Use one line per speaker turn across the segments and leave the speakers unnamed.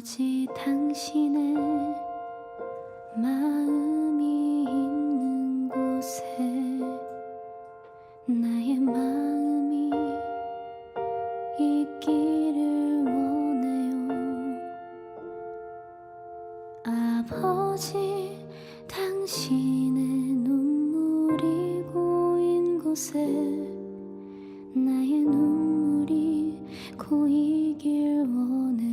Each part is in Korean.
아버지 당신의 마음이 있는 곳에 나의 마음이 있기를 원해요. 아버지 당신의 눈물이 고인 곳에 나의 눈물이 고이길 원해요.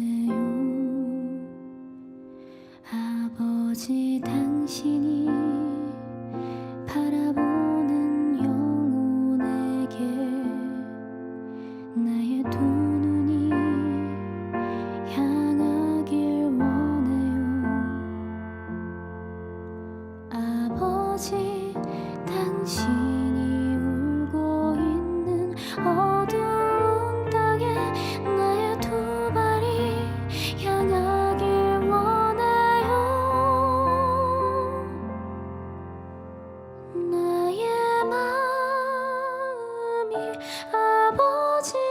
아버지 당신이 바라보는 영혼에게 나의 두 눈이 향하길 원해요. 아버지 당신이 울고 있는 어두운 땅에 나의 두 발이 향하길 원해요. 나의 마음이 아버지의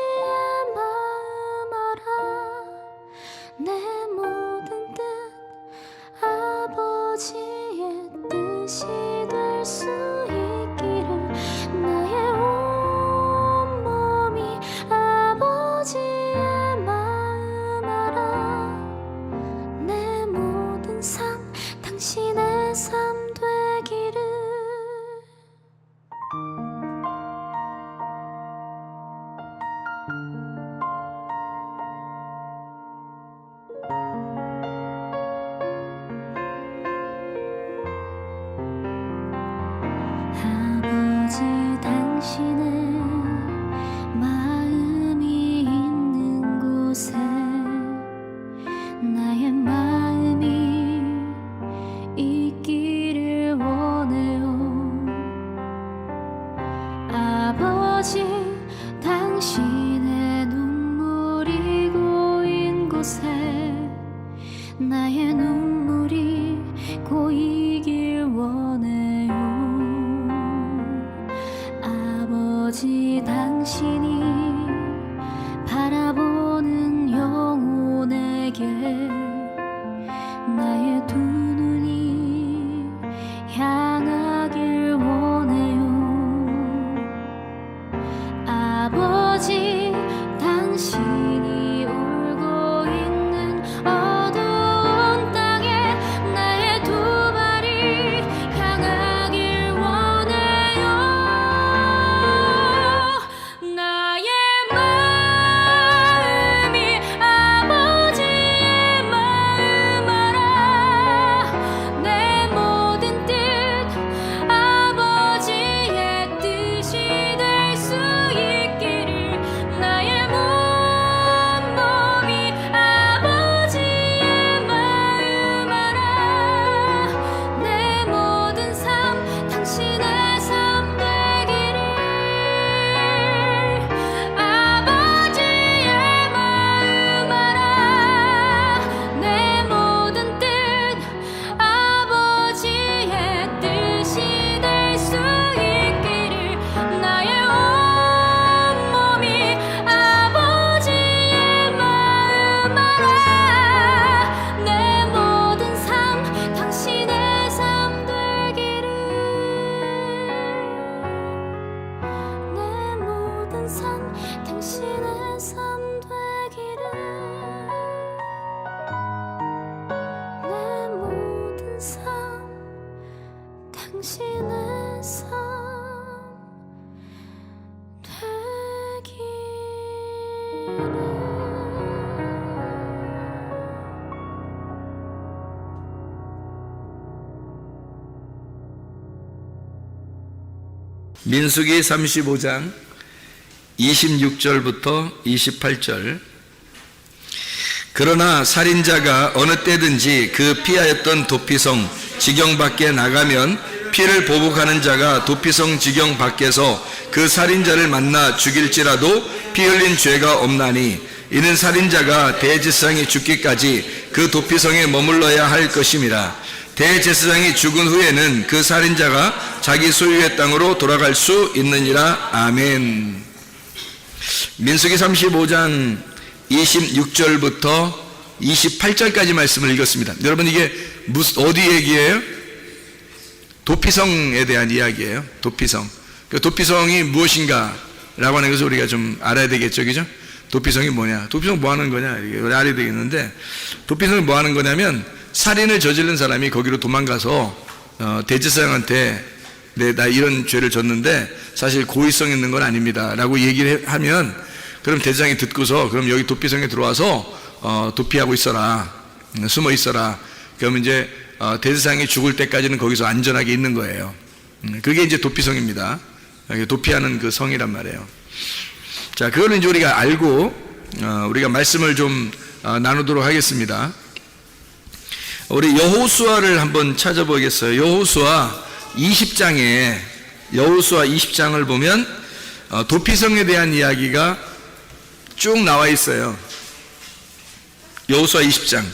마음 알아. 내 모든 뜻 아버지의 뜻이 될 수 있기를 나의 온 몸이 아버지의 마음 알아. 내 모든 삶 당신의 삶 되기를. 아버지 당신의 마음이 있는 곳에 나의 마음이 있기를 원해요. 아버지 당신의 눈물이 고인 곳에 나의 눈물이 고이길 원해요. 아버지 당신이 바라보는 영혼에게 나의 두 눈이 향하길 원해요. 아버지 당신이 울고 있는 어두운 땅에 나의 두 발이 향하길 원해요. 나의 마음이 아버지의 마음 알아. 내 모든 뜻 아버지의 뜻이 될 수 있기를 나의 몸이 아버지의 마음 알아. 내 모든 삶 당신의 삶 되기를. 아버지의 마음 알아. 내 모든 뜻 아버지의 뜻이 될 수 있기를 나의 온 몸이 아버지의 마음 알아. 내 모든 삶 당신의 삶 되기를. 내 모든 삶 당신의 삶 되기를. 내 모든 삶 당신의 삶
민수기 35장 26절부터 28절. 그러나 살인자가 어느 때든지 그 피하였던 도피성 지경 밖에 나가면 피를 보복하는 자가 도피성 지경 밖에서 그 살인자를 만나 죽일지라도 피 흘린 죄가 없나니 이는 살인자가 대제사장이 죽기까지 그 도피성에 머물러야 할 것임이라. 대제사장이 죽은 후에는 그 살인자가 자기 소유의 땅으로 돌아갈 수 있느니라. 아멘. 민수기 35장 26절부터 28절까지 말씀을 읽었습니다. 여러분 이게 어디 얘기예요? 도피성에 대한 이야기예요. 도피성. 그 도피성이 무엇인가 라고 하는 것을 우리가 좀 알아야 되겠죠, 그죠? 도피성이 뭐냐? 도피성 뭐 하는 거냐? 이게 알아야 되겠는데, 도피성이 뭐 하는 거냐면, 살인을 저지른 사람이 거기로 도망가서, 대제사장한테, 나 이런 죄를 졌는데, 사실 고의성 있는 건 아닙니다. 라고 얘기를 하면, 그럼 대제사장이 듣고서, 그럼 여기 도피성에 들어와서, 도피하고 있어라. 숨어 있어라. 그러면 이제, 대제사장이 죽을 때까지는 거기서 안전하게 있는 거예요. 그게 이제 도피성입니다. 도피하는 그 성이란 말이에요. 자, 그거는 이제 우리가 알고 우리가 말씀을 좀 나누도록 하겠습니다. 우리 여호수아를 한번 찾아보겠어요. 여호수아 20장을 보면 도피성에 대한 이야기가 쭉 나와 있어요. 여호수아 20장.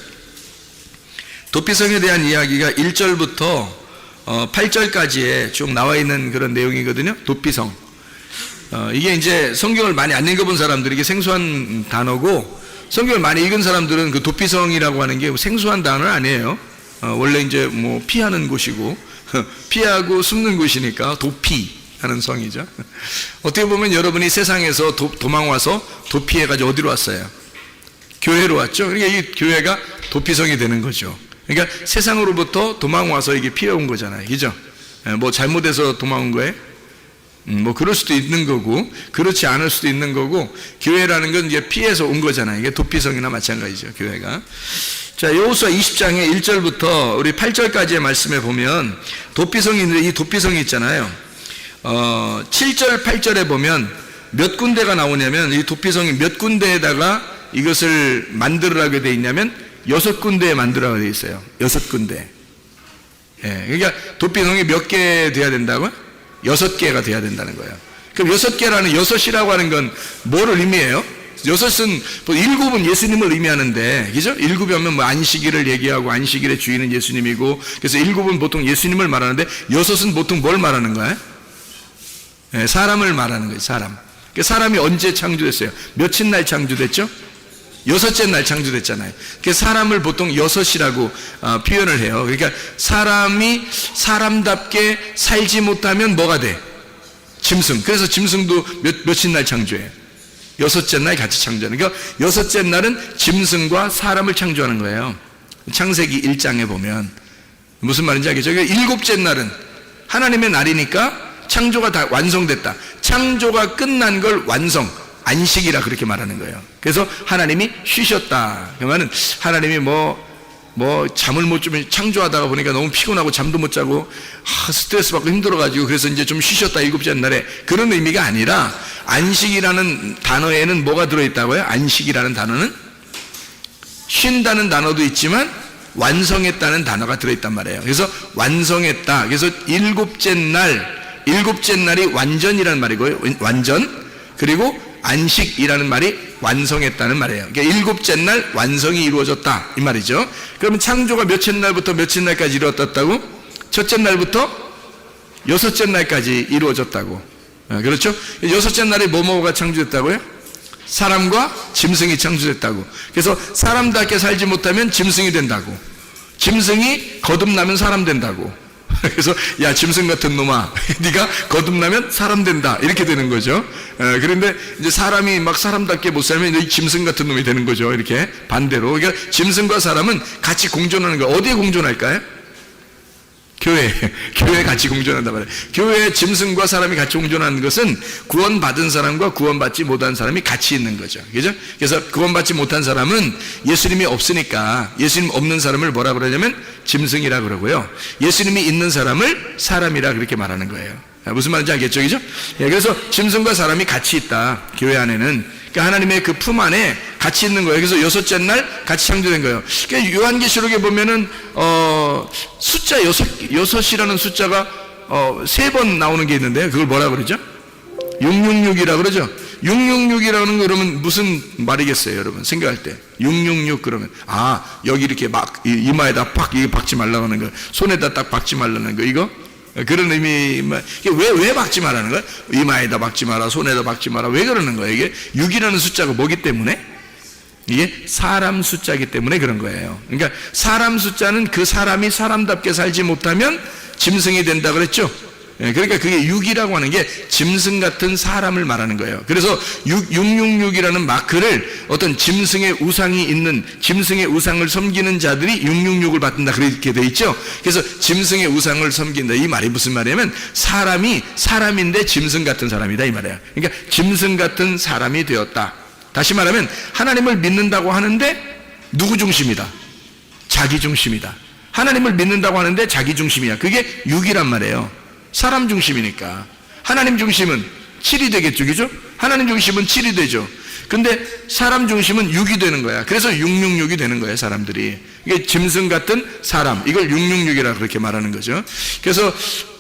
도피성에 대한 이야기가 1절부터 8절까지에 쭉 나와 있는 그런 내용이거든요. 도피성. 이게 이제 성경을 많이 안 읽어본 사람들에게 생소한 단어고, 성경을 많이 읽은 사람들은 그 도피성이라고 하는 게 생소한 단어는 아니에요. 원래 이제 뭐 피하는 곳이고, 피하고 숨는 곳이니까 도피하는 성이죠. 어떻게 보면 여러분이 세상에서 도망와서 도피해가지고 어디로 왔어요? 교회로 왔죠. 그러니까 이 교회가 도피성이 되는 거죠. 그러니까 세상으로부터 도망와서 이게 피해온 거잖아요. 그죠? 뭐 잘못해서 도망온 거예요? 뭐 그럴 수도 있는 거고, 그렇지 않을 수도 있는 거고, 교회라는 건 이제 피해서 온 거잖아요. 이게 도피성이나 마찬가지죠, 교회가. 자, 여호수아 20장의 1절부터 우리 8절까지의 말씀에 보면, 도피성이 있는데 이 도피성이 있잖아요. 7절, 8절에 보면 몇 군데가 나오냐면, 이 도피성이 몇 군데에다가 이것을 만들으라고 되어 있냐면, 6군데에 만들어야 되어 있어요. 6군데. 예, 그러니까 도피성이 몇 개 돼야 된다고요? 6개가 돼야 된다는 거예요. 그럼 6개라는 6이라고 하는 건 뭐를 의미해요? 6은, 7은 예수님을 의미하는데, 그죠? 7이 하면 뭐 안식일을 얘기하고, 안식일의 주인은 예수님이고, 그래서 7은 보통 예수님을 말하는데, 6은 보통 뭘 말하는 거예요? 예, 사람을 말하는 거예요, 사람. 그 사람이 언제 창조됐어요? 며칠 날 창조됐죠? 6째 날 창조됐잖아요. 그래서 사람을 보통 6이라고 표현을 해요. 그러니까 사람이 사람답게 살지 못하면 뭐가 돼? 짐승. 그래서 짐승도 며칠 날 창조해요? 6째 날 같이 창조하는. 그러니까 6째 날은 짐승과 사람을 창조하는 거예요. 창세기 1장에 보면 무슨 말인지 알겠죠? 그러니까 7째 날은 하나님의 날이니까 창조가 다 완성됐다. 창조가 끝난 걸 완성, 안식이라 그렇게 말하는 거예요. 그래서 하나님이 쉬셨다. 그러면은 하나님이 잠을 못 주면 창조하다가 보니까 너무 피곤하고 잠도 못 자고 스트레스 받고 힘들어가지고 그래서 이제 좀 쉬셨다 7째 날에, 그런 의미가 아니라 안식이라는 단어에는 뭐가 들어있다고요? 안식이라는 단어는 쉰다는 단어도 있지만 완성했다는 단어가 들어있단 말이에요. 그래서 완성했다. 그래서 7째 날이 완전이라는 말이고요. 완전. 그리고 안식이라는 말이 완성했다는 말이에요. 그러니까 7째 날 완성이 이루어졌다 이 말이죠. 그러면 창조가 몇째 날부터 몇째 날까지 이루어졌다고? 첫째 날부터 6째 날까지 이루어졌다고. 그렇죠? 6째 날에 뭐가 창조됐다고요? 사람과 짐승이 창조됐다고. 그래서 사람답게 살지 못하면 짐승이 된다고. 짐승이 거듭나면 사람 된다고. 그래서 야 짐승 같은 놈아, 네가 거듭나면 사람 된다, 이렇게 되는 거죠. 그런데 이제 사람이 막 사람답게 못 살면 이 짐승 같은 놈이 되는 거죠. 이렇게 반대로. 그러니까 짐승과 사람은 같이 공존하는 거예요. 어디에 공존할까요? 교회에 같이 공존한단 말이에요. 교회에 짐승과 사람이 같이 공존하는 것은 구원받은 사람과 구원받지 못한 사람이 같이 있는 거죠. 그죠? 그래서 구원받지 못한 사람은 예수님이 없으니까 예수님 없는 사람을 뭐라 그러냐면 짐승이라 그러고요. 예수님이 있는 사람을 사람이라 그렇게 말하는 거예요. 무슨 말인지 알겠죠? 그죠? 예, 그래서 짐승과 사람이 같이 있다. 교회 안에는. 그러니까 하나님의 그 품 안에 같이 있는 거예요. 그래서 6째 날 같이 창조된 거예요. 그러니까 요한계시록에 보면은 숫자 6이라는 숫자가 3번 나오는 게 있는데 그걸 뭐라 그러죠? 666이라 그러죠? 666이라는 거 그러면 무슨 말이겠어요, 여러분? 생각할 때 666 그러면 여기 이렇게 막 이마에다 팍 이게 박지 말라고 하는 거, 손에다 딱 박지 말라는 거, 이거 그런 의미. 왜 박지 말라는 거야? 이마에다 박지 마라, 손에다 박지 마라. 왜 그러는 거야? 이게 6이라는 숫자가 뭐기 때문에? 이게 사람 숫자이기 때문에 그런 거예요. 그러니까 사람 숫자는 그 사람이 사람답게 살지 못하면 짐승이 된다 그랬죠. 그러니까 그게 6이라고 하는 게 짐승 같은 사람을 말하는 거예요. 그래서 666이라는 마크를 어떤 짐승의 우상이 있는, 짐승의 우상을 섬기는 자들이 666을 받는다 그렇게 돼 있죠. 그래서 짐승의 우상을 섬긴다, 이 말이 무슨 말이냐면 사람이 사람인데 짐승 같은 사람이다 이 말이에요. 그러니까 짐승 같은 사람이 되었다. 다시 말하면 하나님을 믿는다고 하는데 누구 중심이다? 자기 중심이다. 하나님을 믿는다고 하는데 자기 중심이야. 그게 6이란 말이에요. 사람 중심이니까. 하나님 중심은 7이 되겠죠, 그죠? 하나님 중심은 7이 되죠. 근데 사람 중심은 6이 되는 거야. 그래서 666이 되는 거예요, 사람들이. 이게 짐승 같은 사람, 이걸 666이라고 그렇게 말하는 거죠. 그래서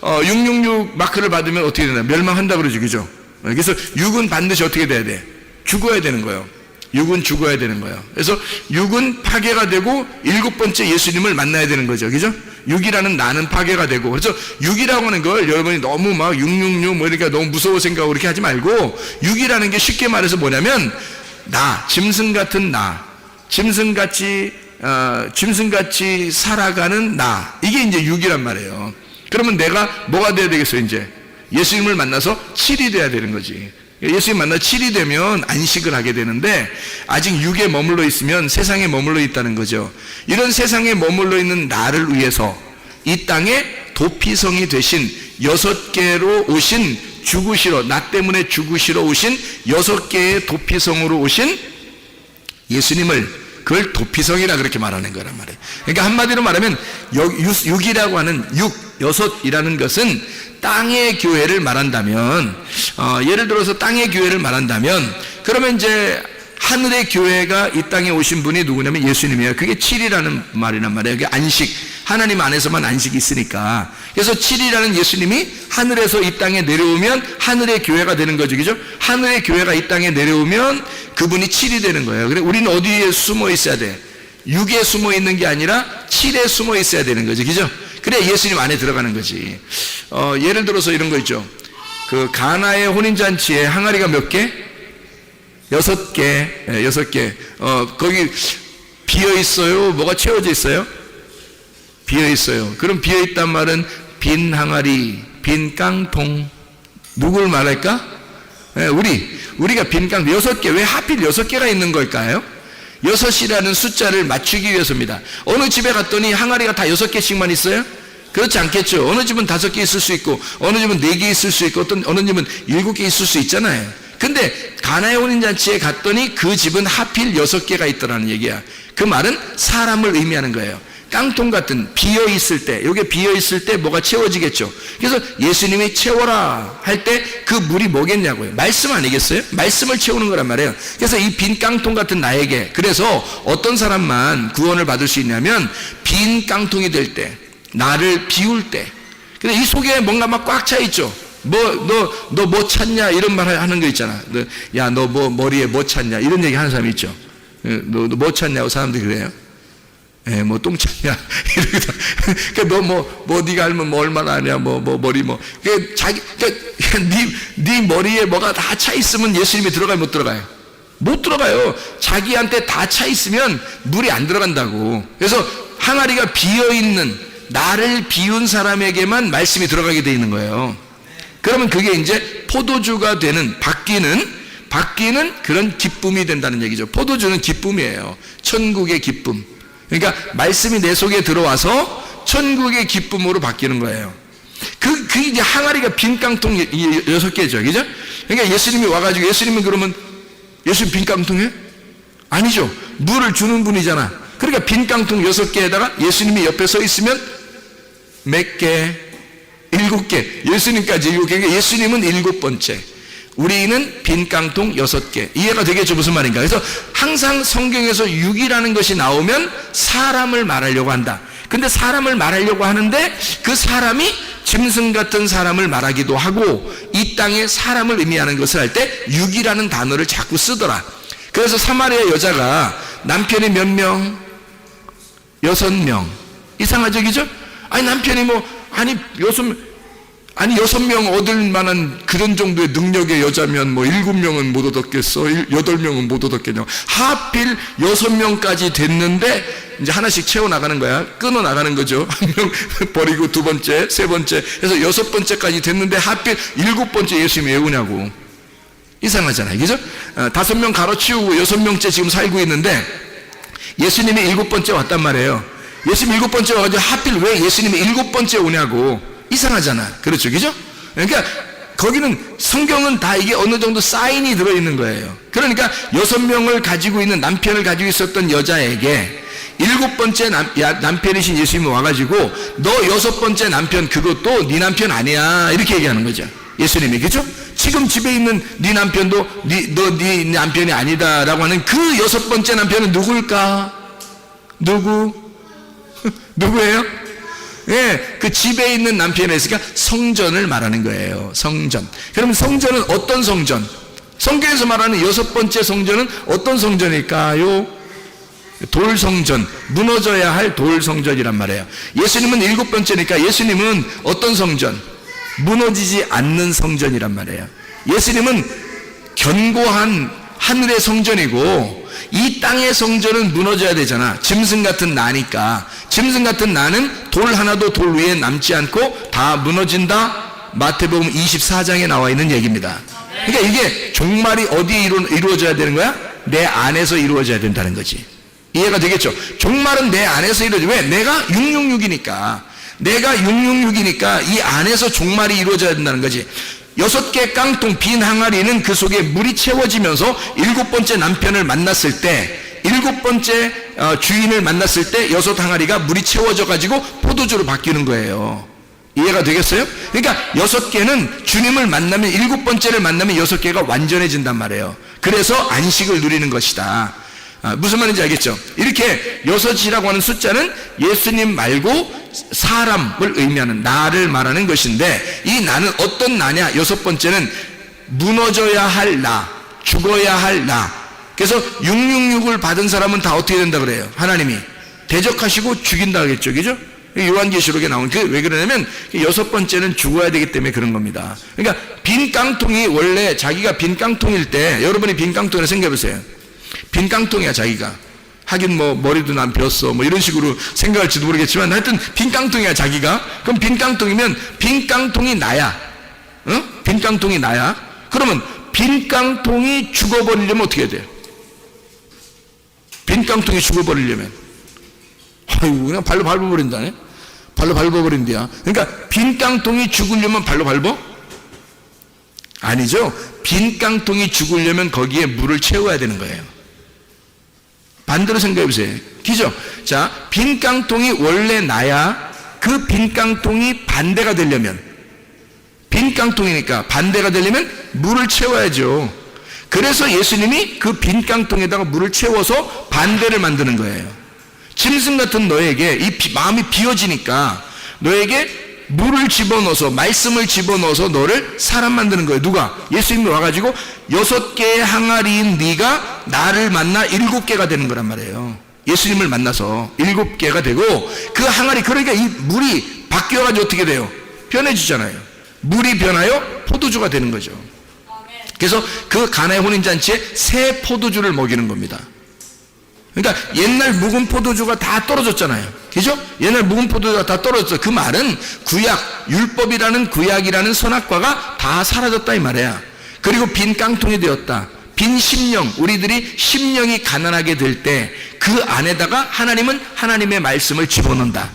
666 마크를 받으면 어떻게 되나? 멸망한다 그러죠, 그죠? 그래서 6은 반드시 어떻게 돼야 돼? 죽어야 되는 거예요. 6은 죽어야 되는 거예요. 그래서 6은 파괴가 되고 7번째 예수님을 만나야 되는 거죠, 그죠? 6이라는 나는 파괴가 되고. 그래서 6이라고 하는 걸 여러분이 너무 막 666 뭐 이렇게 너무 무서워 생각하고 그렇게 하지 말고, 6이라는 게 쉽게 말해서 뭐냐면 나, 짐승 같은 나, 짐승같이 살아가는 나, 이게 이제 6이란 말이에요. 그러면 내가 뭐가 돼야 되겠어요? 이제 예수님을 만나서 7이 돼야 되는 거지. 예수님 만나 7이 되면 안식을 하게 되는데, 아직 6에 머물러 있으면 세상에 머물러 있다는 거죠. 이런 세상에 머물러 있는 나를 위해서 이 땅에 도피성이 되신 6개로 오신, 죽으시러, 나 때문에 죽으시러 오신 6개의 도피성으로 오신 예수님을, 그걸 도피성이라 그렇게 말하는 거란 말이에요. 그러니까 한마디로 말하면 6이라고 하는 6이라는 것은 땅의 교회를 말한다면, 예를 들어서 땅의 교회를 말한다면, 그러면 이제 하늘의 교회가 이 땅에 오신 분이 누구냐면 예수님이에요. 그게 7이라는 말이란 말이에요. 그게 안식, 하나님 안에서만 안식이 있으니까. 그래서 7이라는 예수님이 하늘에서 이 땅에 내려오면 하늘의 교회가 되는 거죠, 그죠? 하늘의 교회가 이 땅에 내려오면 그분이 7이 되는 거예요. 그래, 우리는 어디에 숨어 있어야 돼? 6에 숨어 있는 게 아니라 7에 숨어 있어야 되는 거죠, 그죠? 그래 예수님 안에 들어가는 거지. 예를 들어서 이런 거 있죠. 그 가나의 혼인잔치에 항아리가 몇 개? 6개. 6개. 거기 비어 있어요? 뭐가 채워져 있어요? 비어 있어요. 그럼 비어 있단 말은 빈 항아리, 빈 깡통. 누굴 말할까? 우리가 빈 깡통 6개. 왜 하필 6개가 있는 걸까요? 6이라는 숫자를 맞추기 위해서입니다. 어느 집에 갔더니 항아리가 다 6개씩만 있어요? 그렇지 않겠죠. 어느 집은 5개 있을 수 있고, 어느 집은 4개 있을 수 있고, 어느 집은 7개 있을 수 있잖아요. 근데 가나의 혼인잔치에 갔더니 그 집은 하필 6개가 있더라는 얘기야. 그 말은 사람을 의미하는 거예요. 깡통 같은 비어 있을 때, 요게 비어 있을 때 뭐가 채워지겠죠. 그래서 예수님이 채워라 할 때 그 물이 뭐겠냐고요. 말씀 아니겠어요? 말씀을 채우는 거란 말이에요. 그래서 이 빈 깡통 같은 나에게, 그래서 어떤 사람만 구원을 받을 수 있냐면 빈 깡통이 될 때, 나를 비울 때. 근데 이 속에 뭔가 막 꽉 차 있죠. 너 뭐 찾냐 이런 말 하는 거 있잖아. 야, 너 뭐 머리에 뭐 찾냐 이런 얘기 하는 사람이 있죠. 너 뭐 찾냐고 사람들이 그래요. 뭐 똥 찾냐 이러기도. 그러니까 너 네가 알면 뭐 얼마나 아냐, 머리 네 머리에 뭐가 다 차 있으면 예수님이 들어가요, 못 들어가요? 못 들어가요. 자기한테 다 차 있으면 물이 안 들어간다고. 그래서 항아리가 비어 있는, 나를 비운 사람에게만 말씀이 들어가게 돼 있는 거예요. 그러면 그게 이제 포도주가 되는, 바뀌는 그런 기쁨이 된다는 얘기죠. 포도주는 기쁨이에요. 천국의 기쁨. 그러니까 말씀이 내 속에 들어와서 천국의 기쁨으로 바뀌는 거예요. 그 이제 항아리가 빈 깡통 6개죠, 그죠? 그러니까 예수님이 와가지고, 예수님은 그러면 예수님 빈 깡통이에요? 아니죠. 물을 주는 분이잖아. 그러니까 빈 깡통 6개에다가 예수님이 옆에 서 있으면 몇 개? 7개. 예수님까지 7개. 그러니까 예수님은 7번째. 우리는 빈 깡통 6개. 이해가 되겠죠? 무슨 말인가? 그래서 항상 성경에서 6이라는 것이 나오면 사람을 말하려고 한다. 근데 사람을 말하려고 하는데 그 사람이 짐승 같은 사람을 말하기도 하고, 이 땅에 사람을 의미하는 것을 할 때 6이라는 단어를 자꾸 쓰더라. 그래서 사마리아 여자가 남편이 몇 명? 6명. 이상하죠, 그죠? 아니 남편이 6명, 아니 6명 얻을 만한 그런 정도의 능력의 여자면 뭐 7명은 못 얻었겠어? 8명은 못 얻었겠냐? 하필 6명까지 됐는데 이제 하나씩 채워나가는 거야. 끊어나가는 거죠. 한 명 버리고 두 번째, 세 번째 해서 6번째까지 됐는데 하필 7번째 예수님이 왜 오냐고. 이상하잖아요. 그죠? 5명 가로치우고 6명째 지금 살고 있는데 예수님이 7번째 왔단 말이에요. 예수님 7번째 와가지고 하필 왜 예수님이 7번째 오냐고. 이상하잖아. 그렇죠. 그죠? 그러니까 거기는 성경은 다 이게 어느 정도 사인이 들어있는 거예요. 그러니까 6명을 가지고 있는 남편을 가지고 있었던 여자에게 7번째 남편이신 예수님이 와가지고 너 6번째 남편 그것도 네 남편 아니야 이렇게 얘기하는 거죠. 예수님이. 그죠? 지금 집에 있는 네 남편도 네 남편이 아니다 라고 하는 그 6번째 남편은 누굴까? 누구예요? 예, 그 집에 있는 남편이 있으니까 성전을 말하는 거예요. 성전. 그러면 성전은 어떤 성전? 성경에서 말하는 6번째 성전은 어떤 성전일까요? 돌성전. 무너져야 할 돌성전이란 말이에요. 예수님은 7번째니까 예수님은 어떤 성전? 무너지지 않는 성전이란 말이에요. 예수님은 견고한 하늘의 성전이고 이 땅의 성전은 무너져야 되잖아. 짐승 같은 나니까. 짐승 같은 나는 돌 하나도 돌 위에 남지 않고 다 무너진다. 마태복음 24장에 나와 있는 얘기입니다. 그러니까 이게 종말이 어디에 이루어져야 되는 거야? 내 안에서 이루어져야 된다는 거지. 이해가 되겠죠? 종말은 내 안에서 이루어져. 왜? 내가 666이니까. 내가 666이니까 이 안에서 종말이 이루어져야 된다는 거지. 6개 깡통 빈 항아리는 그 속에 물이 채워지면서 7번째 남편을 만났을 때 7번째 주인을 만났을 때 6 항아리가 물이 채워져 가지고 포도주로 바뀌는 거예요. 이해가 되겠어요? 그러니까 6개는 주님을 만나면 7번째를 만나면 6개가 완전해진단 말이에요. 그래서 안식을 누리는 것이다. 무슨 말인지 알겠죠? 이렇게 6이라고 하는 숫자는 예수님 말고 사람을 의미하는 나를 말하는 것인데 이 나는 어떤 나냐? 6번째는 무너져야 할 나, 죽어야 할 나. 그래서 666을 받은 사람은 다 어떻게 된다 그래요? 하나님이 대적하시고 죽인다 그랬죠. 그죠? 요한계시록에 나온 왜 그러냐면 6번째는 죽어야 되기 때문에 그런 겁니다. 그러니까 빈 깡통이 원래 자기가 빈 깡통일 때 여러분이 빈 깡통을 생각해 보세요. 빈 깡통이야 자기가. 하긴 뭐 머리도 난 비었어 뭐 이런 식으로 생각할지도 모르겠지만 하여튼 빈 깡통이야 자기가. 그럼 빈 깡통이면 빈 깡통이 나야. 빈 깡통이 나야. 그러면 빈 깡통이 죽어버리려면 어떻게 해야 돼요? 빈 깡통이 죽어버리려면 아이고 그냥 발로 밟아버린다네. 발로 밟아버린대야. 그러니까 빈 깡통이 죽으려면 발로 밟어? 아니죠. 빈 깡통이 죽으려면 거기에 물을 채워야 되는 거예요. 반대로 생각해 보세요. 그죠? 자, 빈 깡통이 원래 나야 그 빈 깡통이 반대가 되려면 빈 깡통이니까 반대가 되려면 물을 채워야죠. 그래서 예수님이 그 빈 깡통에다가 물을 채워서 반대를 만드는 거예요. 짐승 같은 너에게 이 마음이 비어지니까 너에게 물을 집어넣어서 말씀을 집어넣어서 너를 사람 만드는 거예요. 누가? 예수님이 와가지고 6개의 항아리인 네가 나를 만나 7개가 되는 거란 말이에요. 예수님을 만나서 7개가 되고 그 항아리 그러니까 이 물이 바뀌어가지고 어떻게 돼요? 변해지잖아요. 물이 변하여 포도주가 되는 거죠. 그래서 그 가나의 혼인잔치에 새 포도주를 먹이는 겁니다. 그러니까 옛날 묵은 포도주가 다 떨어졌잖아요. 그죠? 옛날 묵은 포도주가 다 떨어졌어. 그 말은 구약, 율법이라는 구약이라는 선악과가 다 사라졌다 이 말이야. 그리고 빈 깡통이 되었다. 빈 심령, 우리들이 심령이 가난하게 될 때 그 안에다가 하나님은 하나님의 말씀을 집어넣는다.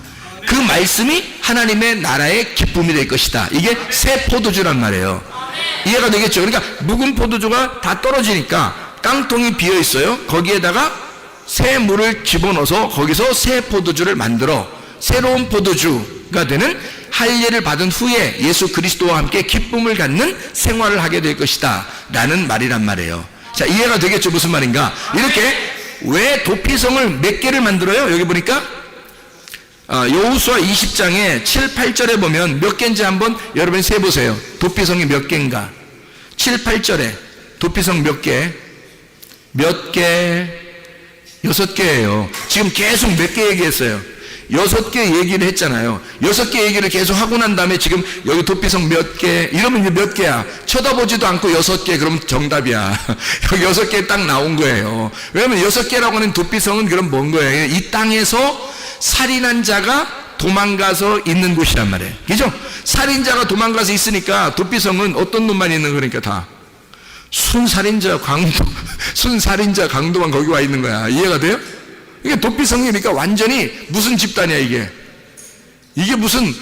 그 말씀이 하나님의 나라의 기쁨이 될 것이다. 이게 새 포도주란 말이에요. 이해가 되겠죠? 그러니까 묵은 포도주가 다 떨어지니까 깡통이 비어 있어요. 거기에다가 새 물을 집어넣어서 거기서 새 포도주를 만들어 새로운 포도주가 되는 할례를 받은 후에 예수 그리스도와 함께 기쁨을 갖는 생활을 하게 될 것이다 라는 말이란 말이에요. 자, 이해가 되겠죠? 무슨 말인가? 이렇게 왜 도피성을 몇 개를 만들어요? 여기 보니까 여호수아 20장에 7, 8절에 보면 몇 개인지 한번 여러분이 세보세요. 도피성이 몇 개인가? 7, 8절에 도피성 몇 개? 6개예요. 지금 계속 몇 개 얘기했어요? 6개 얘기를 했잖아요. 6개 얘기를 계속 하고 난 다음에 지금 여기 도피성 몇 개, 이러면 이제 몇 개야? 쳐다보지도 않고 6개, 그럼 정답이야. 여기 6개 딱 나온 거예요. 왜냐면 6개라고 하는 도피성은 그럼 뭔 거예요? 이 땅에서 살인한 자가 도망가서 있는 곳이란 말이에요. 그죠? 살인자가 도망가서 있으니까 도피성은 어떤 놈만 있는 거니까 다. 순살인자 강도만 거기 와 있는 거야. 이해가 돼요? 이게 도피성이니까 완전히 무슨 집단이야, 이게? 이게 무슨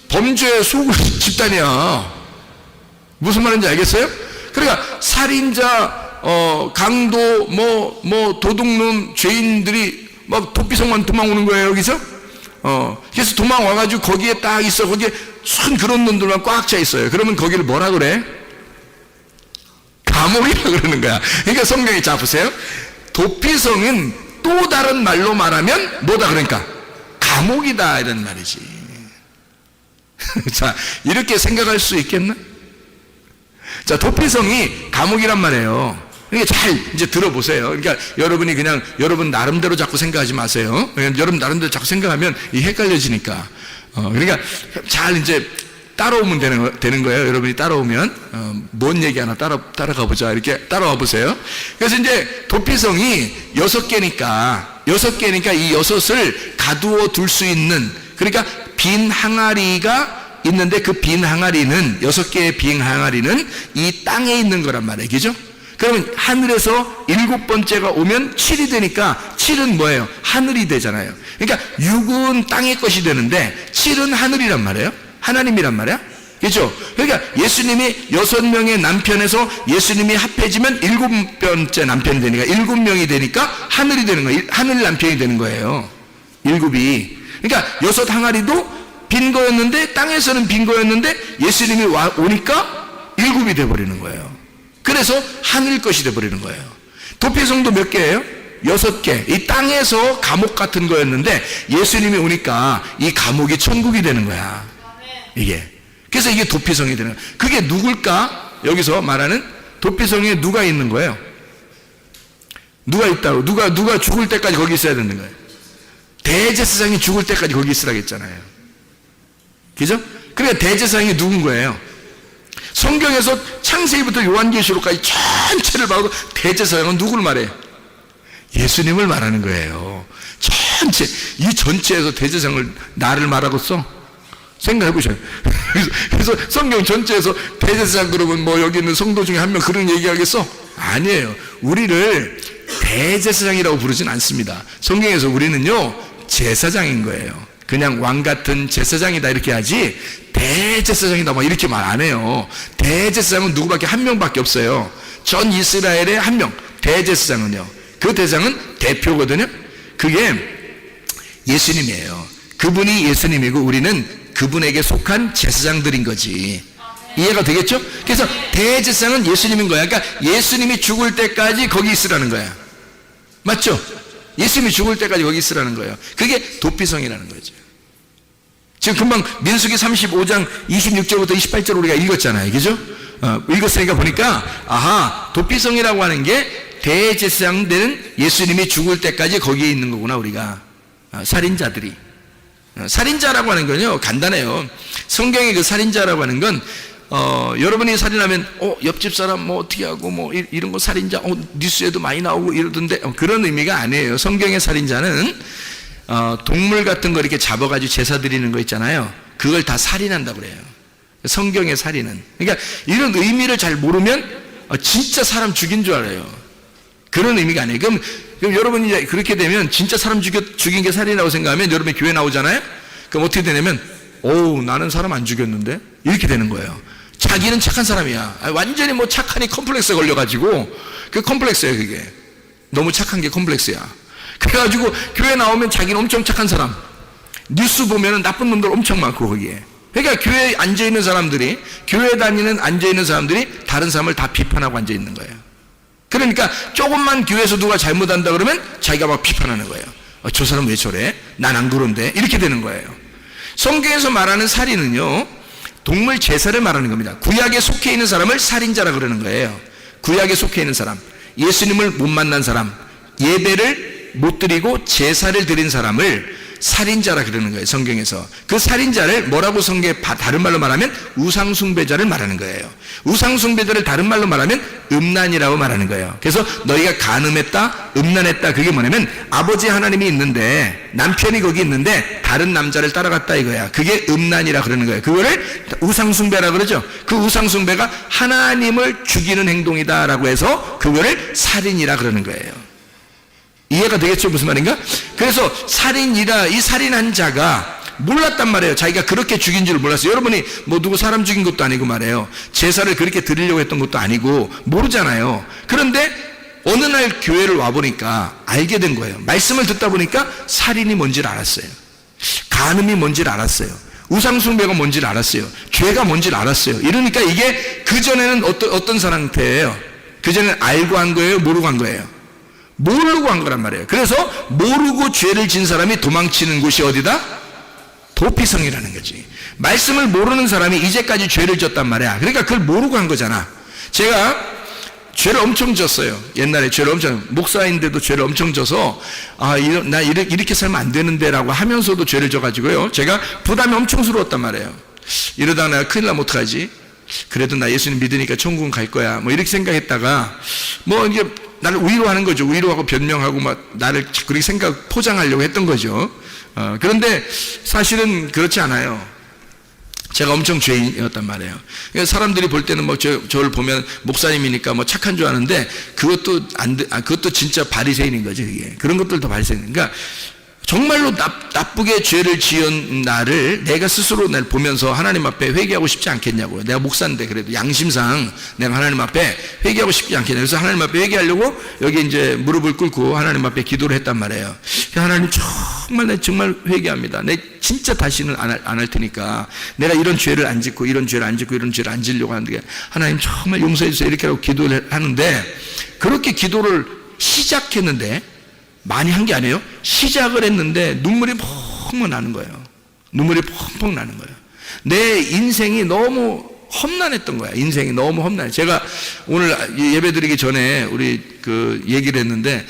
범죄의 소굴 집단이야. 무슨 말인지 알겠어요? 그러니까 살인자, 강도, 도둑놈, 죄인들이 막 도피성만 도망오는 거예요, 여기서? 그래서 도망와가지고 거기에 딱 있어. 거기에 순 그런 놈들만 꽉 차 있어요. 그러면 거기를 뭐라 그래? 감옥이라 그러는 거야. 그러니까 성경에 자 보세요. 도피성은 또 다른 말로 말하면 뭐다 그러니까? 감옥이다 이런 말이지. 자, 이렇게 생각할 수 있겠나? 자, 도피성이 감옥이란 말이에요. 그러니까 잘 이제 들어보세요. 그러니까 여러분이 그냥 여러분 나름대로 자꾸 생각하지 마세요. 여러분 나름대로 자꾸 생각하면 이 헷갈려지니까. 그러니까 잘 이제 따라오면 되는 거예요. 여러분이 따라오면 뭔 얘기 하나 따라가 보자. 이렇게 따라와 보세요. 그래서 이제 도피성이 6개니까 이 6을 가두어 둘 수 있는, 그러니까 빈 항아리가 있는데 그 빈 항아리는 6개의 빈 항아리는 이 땅에 있는 거란 말이에요. 그죠? 그러면 하늘에서 7번째가 오면 7이 되니까 7은 뭐예요? 하늘이 되잖아요. 그러니까 6은 땅의 것이 되는데 7은 하늘이란 말이에요. 하나님이란 말이야. 그렇죠? 그러니까 예수님이 6명의 남편에서 예수님이 합해지면 7번째 남편이 되니까 7명이 되니까 하늘이 되는 거예요. 하늘 남편이 되는 거예요. 7이. 그러니까 6 항아리도 빈 거였는데, 땅에서는 빈 거였는데 예수님이 오니까 7이 돼버리는 거예요. 그래서 하늘 것이 돼버리는 거예요. 도피성도 몇 개예요? 6개. 이 땅에서 감옥 같은 거였는데 예수님이 오니까 이 감옥이 천국이 되는 거야. 이게. 그래서 이게 도피성이 되는 거예요. 그게 누굴까? 여기서 말하는 도피성에 누가 있는 거예요? 누가 있다고? 누가 죽을 때까지 거기 있어야 되는 거예요. 대제사장이 죽을 때까지 거기 있으라고 했잖아요. 그죠? 그러니까 대제사장이 누군 거예요? 성경에서 창세기부터 요한계시록까지 전체를 봐도 대제사장은 누구를 말해? 예수님을 말하는 거예요. 전체, 이 전체에서 대제사장을 나를 말하고 써? 생각해 보셔요. 그래서 성경 전체에서 대제사장 그러면 뭐 여기 있는 성도 중에 한 명 그런 얘기하겠어? 아니에요. 우리를 대제사장이라고 부르진 않습니다. 성경에서 우리는요 제사장인 거예요. 그냥 왕 같은 제사장이다 이렇게 하지 대제사장이다 막 이렇게 말 안 해요. 대제사장은 누구밖에 한 명밖에 없어요. 전 이스라엘에 한 명. 대제사장은요, 그 대장은 대표거든요. 그게 예수님이에요. 그분이 예수님이고 우리는 그분에게 속한 제사장들인 거지. 이해가 되겠죠? 그래서 대제사장은 예수님인 거야. 그러니까 예수님이 죽을 때까지 거기 있으라는 거야. 맞죠? 예수님이 죽을 때까지 거기 있으라는 거예요. 그게 도피성이라는 거죠. 지금 금방 민수기 35장 26절부터 28절 우리가 읽었잖아요. 그죠? 읽었으니까 보니까 아하, 도피성이라고 하는 게 대제사장 되는 예수님이 죽을 때까지 거기에 있는 거구나. 우리가 살인자들이. 살인자라고 하는 건요 간단해요. 성경의 그 살인자라고 하는 건 여러분이 살인하면 옆집 사람 뭐 어떻게 하고 뭐 이런 거 살인자 뉴스에도 많이 나오고 이러던데 그런 의미가 아니에요. 성경의 살인자는 동물 같은 거 이렇게 잡아가지고 제사 드리는 거 있잖아요. 그걸 다 살인한다고 그래요. 성경의 살인은. 그러니까 이런 의미를 잘 모르면 진짜 사람 죽인 줄 알아요. 그런 의미가 아니에요. 그럼 여러분이 이제 그렇게 되면 진짜 사람 죽인 게 살인이라고 생각하면 여러분이 교회 나오잖아요. 그럼 어떻게 되냐면 나는 사람 안 죽였는데 이렇게 되는 거예요. 자기는 착한 사람이야. 완전히 뭐 착하니 컴플렉스에 걸려가지고 그 컴플렉스예요. 그게 너무 착한 게 컴플렉스야. 그래가지고 교회 나오면 자기는 엄청 착한 사람, 뉴스 보면은 나쁜 놈들 엄청 많고 거기에. 그러니까 교회에 앉아있는 사람들이, 교회 다니는 앉아있는 사람들이 다른 사람을 다 비판하고 앉아있는 거예요. 그러니까 조금만 교회에서 누가 잘못한다 그러면 자기가 막 비판하는 거예요. 저 사람 왜 저래? 난 안 그런데. 이렇게 되는 거예요. 성경에서 말하는 살인은요 동물 제사를 말하는 겁니다. 구약에 속해 있는 사람을 살인자라 그러는 거예요. 구약에 속해 있는 사람, 예수님을 못 만난 사람, 예배를 못 드리고 제사를 드린 사람을 살인자라 그러는 거예요, 성경에서. 그 살인자를 뭐라고 다른 말로 말하면 우상숭배자를 말하는 거예요. 우상숭배자를 다른 말로 말하면 음란이라고 말하는 거예요. 그래서 너희가 간음했다, 음란했다, 그게 뭐냐면 아버지 하나님이 있는데 남편이 거기 있는데 다른 남자를 따라갔다 이거야. 그게 음란이라 그러는 거예요. 그거를 우상숭배라 그러죠. 그 우상숭배가 하나님을 죽이는 행동이다라고 해서 그거를 살인이라 그러는 거예요. 이해가 되겠죠? 무슨 말인가? 그래서 이 살인한 자가 몰랐단 말이에요. 자기가 그렇게 죽인 줄 몰랐어요. 여러분이 뭐 누구 사람 죽인 것도 아니고 말이에요. 제사를 그렇게 드리려고 했던 것도 아니고 모르잖아요. 그런데 어느 날 교회를 와보니까 알게 된 거예요. 말씀을 듣다 보니까 살인이 뭔지를 알았어요. 간음이 뭔지를 알았어요. 우상숭배가 뭔지를 알았어요. 죄가 뭔지를 알았어요. 이러니까 이게 그전에는 어떤 상태예요? 그전에는 알고 한 거예요? 모르고 한 거예요? 모르고 한 거란 말이에요. 그래서 모르고 죄를 진 사람이 도망치는 곳이 어디다? 도피성이라는 거지. 말씀을 모르는 사람이 이제까지 죄를 졌단 말이야. 그러니까 그걸 모르고 한 거잖아. 제가 죄를 엄청 졌어요. 옛날에 죄를 목사인데도 죄를 엄청 져서 나 이렇게 살면 안 되는데 라고 하면서도 죄를 져가지고요, 제가 부담이 엄청스러웠단 말이에요. 이러다가 내가 큰일 나면 어떡하지? 그래도 나 예수님 믿으니까 천국은 갈 거야, 뭐 이렇게 생각했다가 뭐 이게 나를 위로하는 거죠. 위로하고 변명하고 막 나를 그렇게 포장하려고 했던 거죠. 그런데 사실은 그렇지 않아요. 제가 엄청 죄인이었단 말이에요. 그러니까 사람들이 볼 때는 뭐 저를 보면 목사님이니까 뭐 착한 줄 아는데 그것도 진짜 바리새인인 거죠. 이게 그런 것들도 바리새인. 그러니까 정말로 나쁘게 죄를 지은 나를 내가 스스로 날 보면서 하나님 앞에 회개하고 싶지 않겠냐고요. 내가 목사인데 그래도 양심상 내가 하나님 앞에 회개하고 싶지 않겠냐. 그래서 하나님 앞에 회개하려고 여기 이제 무릎을 꿇고 하나님 앞에 기도를 했단 말이에요. 하나님 정말 회개합니다. 내 진짜 다시는 안 할 테니까 내가 이런 죄를 안 짓고 이런 죄를 안 지려고 하는데 하나님 정말 용서해 주세요. 이렇게 하고 기도를 하는데, 그렇게 기도를 시작했는데 많이 한 게 아니에요. 시작을 했는데 눈물이 펑펑 나는 거예요. 눈물이 펑펑 나는 거예요. 내 인생이 너무 험난했던 거야. 인생이 너무 험난해. 제가 오늘 예배 드리기 전에 우리 그 얘기를 했는데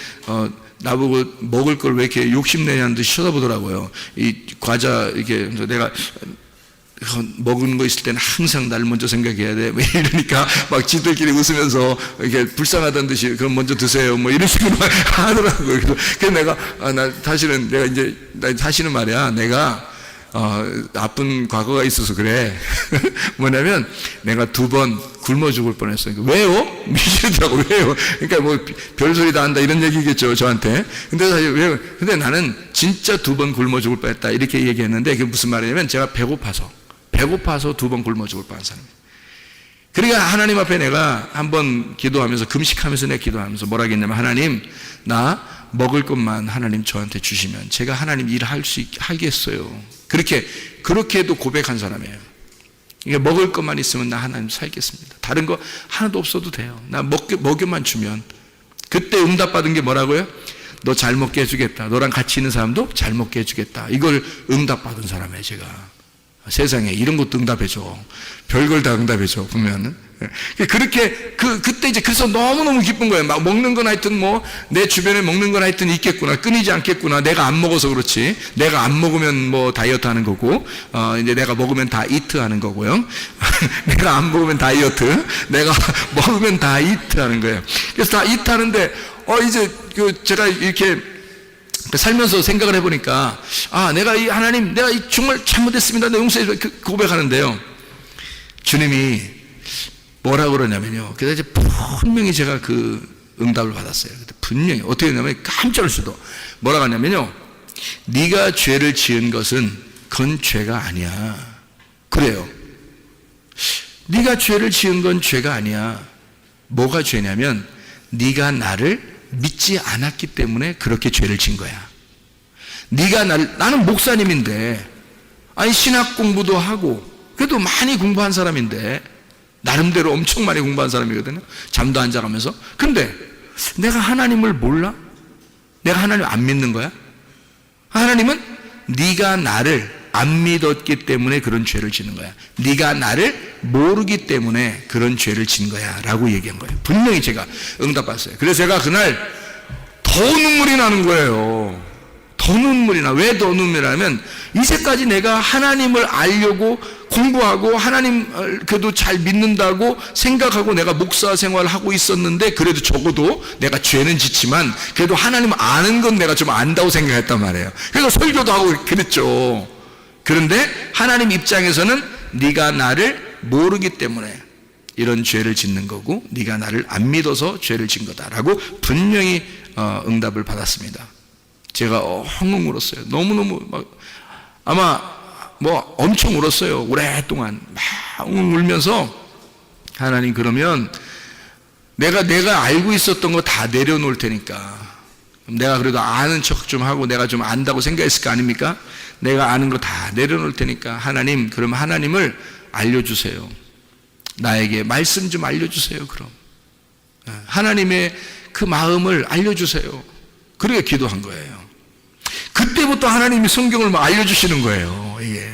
나보고 먹을 걸 왜 이렇게 욕심내냐는 듯이 쳐다보더라고요. 이 과자 이렇게 내가 먹은 거 있을 때는 항상 나를 먼저 생각해야 돼. 왜 이러니까 막 지들끼리 웃으면서 이렇게 불쌍하다는 듯이 그럼 먼저 드세요. 뭐 이런 식으로 하더라고요. 그래서 내가 다시는 말이야. 내가 나쁜 과거가 있어서 그래. 뭐냐면 내가 2번 굶어 죽을 뻔했어요. 왜요? 미치더라고. 왜요? 그러니까 뭐 별소리 다 한다 이런 얘기겠죠, 저한테. 근데 사실 왜요? 근데 나는 진짜 2번 굶어 죽을 뻔했다 이렇게 얘기했는데, 그게 무슨 말이냐면 제가 배고파서 2번 굶어 죽을 뻔한 사람이에요. 그러니까 하나님 앞에 내가 한번 기도하면서, 금식하면서 내가 기도하면서 뭐라 했냐면, 하나님, 나 먹을 것만 하나님 저한테 주시면 제가 하나님 일을 하겠어요. 그렇게도 고백한 사람이에요. 그러니까 먹을 것만 있으면 나 하나님 살겠습니다. 다른 거 하나도 없어도 돼요. 나 먹여만 주면. 그때 응답받은 게 뭐라고요? 너 잘 먹게 해주겠다. 너랑 같이 있는 사람도 잘 먹게 해주겠다. 이걸 응답받은 사람이에요, 제가. 세상에 이런 것도 응답해줘. 별걸 다 응답해줘, 보면은. 그때 이제 그래서 너무너무 기쁜 거예요. 막 먹는 건 하여튼 뭐, 내 주변에 먹는 건 하여튼 있겠구나. 끊이지 않겠구나. 내가 안 먹어서 그렇지. 내가 안 먹으면 뭐 다이어트 하는 거고, 이제 내가 먹으면 다 이트 하는 거고요. 내가 안 먹으면 다이어트, 내가 먹으면 다 이트 하는 거예요. 그래서 다 이트 하는데, 이제 제가 이렇게 살면서 생각을 해보니까, 내가 하나님, 내가 정말 잘못했습니다. 내 용서해 주세요. 고백하는데요. 주님이 뭐라고 그러냐면요. 그래서 이제 분명히 제가 그 응답을 받았어요. 분명히. 어떻게 했냐면 깜짝 놀랐어도. 뭐라고 하냐면요. 네가 죄를 지은 것은 그건 죄가 아니야. 그래요. 네가 죄를 지은 건 죄가 아니야. 뭐가 죄냐면 네가 나를 믿지 않았기 때문에 그렇게 죄를 진 거야. 나는 목사님인데, 신학 공부도 하고, 그래도 많이 공부한 사람인데, 나름대로 엄청 많이 공부한 사람이거든요. 잠도 안 자가면서. 근데 내가 하나님을 몰라? 내가 하나님 안 믿는 거야? 하나님은 네가 나를 안 믿었기 때문에 그런 죄를 지는 거야. 네가 나를 모르기 때문에 그런 죄를 진 거야 라고 얘기한 거예요. 분명히 제가 응답받았어요. 그래서 제가 그날 더 눈물이 나는 거예요. 더 더 눈물이나. 왜 더 눈물이냐면 이제까지 내가 하나님을 알려고 공부하고 하나님 그래도 잘 믿는다고 생각하고 내가 목사 생활을 하고 있었는데, 그래도 적어도 내가 죄는 짓지만 그래도 하나님 아는 건 내가 좀 안다고 생각했단 말이에요. 그래서 설교도 하고 그랬죠. 그런데 하나님 입장에서는 네가 나를 모르기 때문에 이런 죄를 짓는 거고, 네가 나를 안 믿어서 죄를 진 거다라고 분명히 응답을 받았습니다. 제가 엉엉 울었어요. 너무너무 아마 엄청 울었어요. 오랫동안 막 울면서, 하나님, 그러면 내가 알고 있었던 거 다 내려놓을 테니까, 내가 그래도 아는 척 좀 하고 내가 좀 안다고 생각했을 거 아닙니까? 내가 아는 거 다 내려놓을 테니까 하나님, 그럼 하나님을 알려주세요. 나에게 말씀 좀 알려주세요. 그럼 하나님의 그 마음을 알려주세요. 그렇게 기도한 거예요. 그때부터 하나님이 성경을 막 알려주시는 거예요. 이게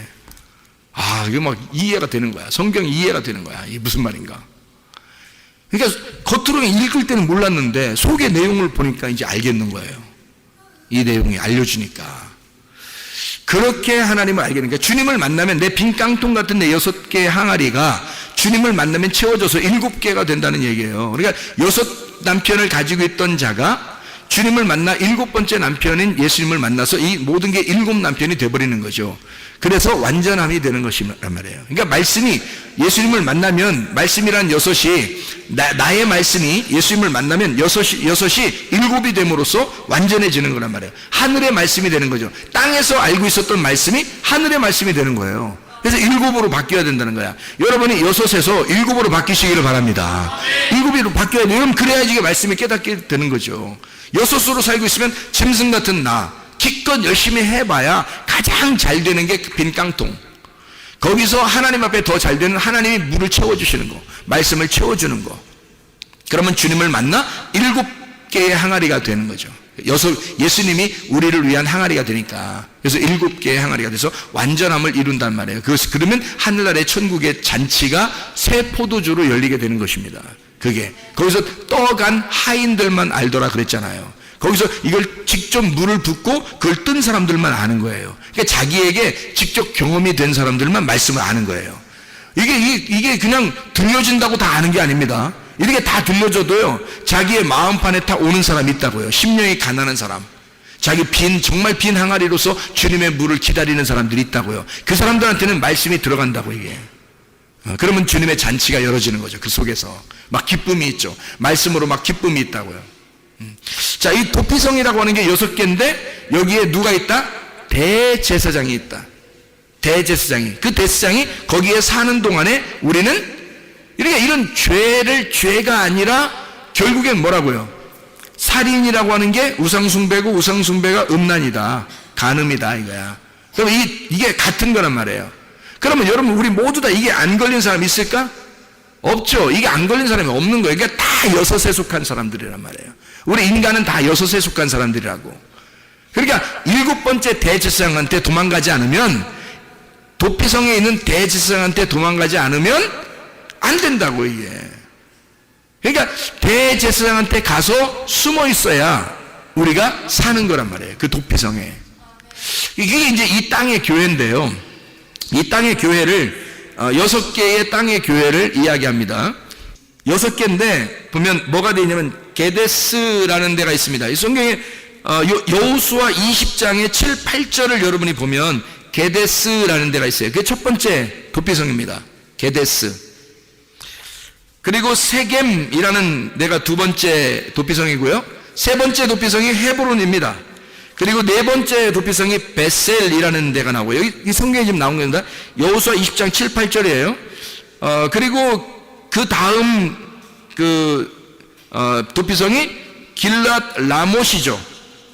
이게 막 이해가 되는 거야. 성경이 이해가 되는 거야. 이게 무슨 말인가. 그러니까 겉으로 읽을 때는 몰랐는데 속의 내용을 보니까 이제 알겠는 거예요. 이 내용이 알려주니까. 그렇게 하나님을 알게 되니까, 주님을 만나면 내 빈 깡통 같은 내 6개의 항아리가 주님을 만나면 채워져서 7개가 된다는 얘기예요. 그러니까 6 남편을 가지고 있던 자가 주님을 만나 7번째 남편인 예수님을 만나서 이 모든 게 7 남편이 돼버리는 거죠. 그래서 완전함이 되는 것이란 말이에요. 그러니까 말씀이, 예수님을 만나면, 말씀이란 6이 나의 말씀이 예수님을 만나면 6이 7이 됨으로써 완전해지는 거란 말이에요. 하늘의 말씀이 되는 거죠. 땅에서 알고 있었던 말씀이 하늘의 말씀이 되는 거예요. 그래서 7으로 바뀌어야 된다는 거야. 여러분이 6에서 7으로 바뀌시기를 바랍니다. 7으로 바뀌어야 돼요. 그래야지 이게 말씀이 깨닫게 되는 거죠. 6으로 살고 있으면 짐승 같은 나, 기껏 열심히 해봐야 가장 잘 되는 게 빈 깡통. 거기서 하나님 앞에 더 잘 되는, 하나님이 물을 채워주시는 거, 말씀을 채워주는 거. 그러면 주님을 만나 7개의 항아리가 되는 거죠. 예수님이 우리를 위한 항아리가 되니까. 그래서 7개의 항아리가 돼서 완전함을 이룬단 말이에요. 그러면 하늘나라의 천국의 잔치가 새 포도주로 열리게 되는 것입니다. 그게 거기서 떠간 하인들만 알더라 그랬잖아요. 거기서 이걸 직접 물을 붓고 그걸 뜬 사람들만 아는 거예요. 그러니까 자기에게 직접 경험이 된 사람들만 말씀을 아는 거예요. 이게 그냥 들려진다고 다 아는 게 아닙니다. 이렇게 다 들려줘도요, 자기의 마음판에 다 오는 사람이 있다고요. 심령이 가난한 사람, 자기 정말 빈 항아리로서 주님의 물을 기다리는 사람들이 있다고요. 그 사람들한테는 말씀이 들어간다고. 이게 그러면 주님의 잔치가 열어지는 거죠. 그 속에서 막 기쁨이 있죠. 말씀으로 막 기쁨이 있다고요. 자, 이 도피성이라고 하는 게 6개인데 여기에 누가 있다? 대제사장이 있다. 대제사장이, 그 대제사장이 거기에 사는 동안에 우리는 이렇게 이런 죄가 아니라 결국엔 뭐라고요? 살인이라고 하는 게 우상숭배고, 우상숭배가 음란이다, 간음이다, 이거야. 그럼 이게 같은 거란 말이에요. 그러면 여러분, 우리 모두 다 이게 안 걸린 사람 있을까? 없죠. 이게 안 걸린 사람이 없는 거예요. 그러니까 다 6에 속한 사람들이란 말이에요. 우리 인간은 다 6에 속한 사람들이라고. 그러니까 7번째 대제사장한테 도망가지 않으면, 도피성에 있는 대제사장한테 도망가지 않으면 안 된다고, 이게. 그러니까 대제사장한테 가서 숨어 있어야 우리가 사는 거란 말이에요. 그 도피성에. 이게 이제 이 땅의 교회인데요. 이 땅의 교회를 6개의 땅의 교회를 이야기합니다. 6개인데 보면 뭐가 되어 있냐면 게데스라는 데가 있습니다. 이 성경에 여호수아 20장의 7, 8절을 여러분이 보면 게데스라는 데가 있어요. 그게 첫 번째 도피성입니다. 게데스. 그리고 세겜이라는 데가 두 번째 도피성이고요. 세 번째 도피성이 헤브론입니다. 그리고 네 번째 도피성이 베셀이라는 데가 나오고요. 여기 이 성경에 지금 나온 겁니다. 여호수아 20장 7, 8절이에요. 그리고 그 다음 도피성이 길랏 라못이죠.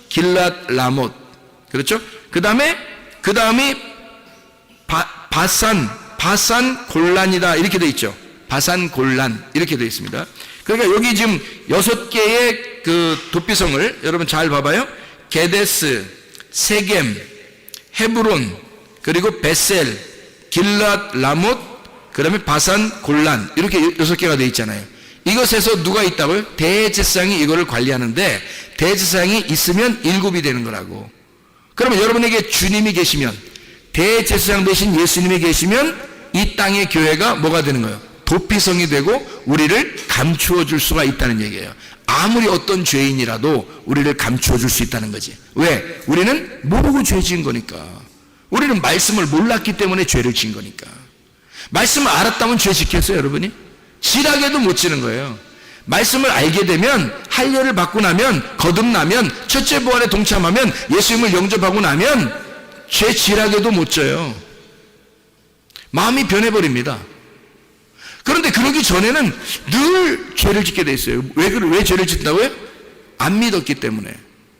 길랏 라못. 그렇죠? 그 다음이 바산 골란이다. 이렇게 돼 있죠. 바산 골란. 이렇게 돼 있습니다. 그러니까 여기 지금 6개의 그 도피성을 여러분 잘 봐봐요. 게데스, 세겜, 헤브론, 그리고 베셀, 길랏 라못, 그 다음에 바산 골란. 이렇게 6개가 되어 있잖아요. 이것에서 누가 있다고요? 대제사장이 이거를 관리하는데 대제사장이 있으면 7이 되는 거라고. 그러면 여러분에게 주님이 계시면, 대제사장 되신 예수님이 계시면 이 땅의 교회가 뭐가 되는 거예요? 도피성이 되고 우리를 감추어 줄 수가 있다는 얘기예요. 아무리 어떤 죄인이라도 우리를 감추어 줄 수 있다는 거지. 왜? 우리는 모르고 죄 지은 거니까. 우리는 말씀을 몰랐기 때문에 죄를 지은 거니까. 말씀을 알았다면 죄 지켰어요, 여러분이? 지라게도 못 지는 거예요. 말씀을 알게 되면, 할례를 받고 나면, 거듭나면, 첫째 부활에 동참하면, 예수님을 영접하고 나면 죄 지라게도 못 져요. 마음이 변해버립니다. 그런데 그러기 전에는 늘 죄를 짓게 돼 있어요. 왜 죄를 짓는다고요? 안 믿었기 때문에,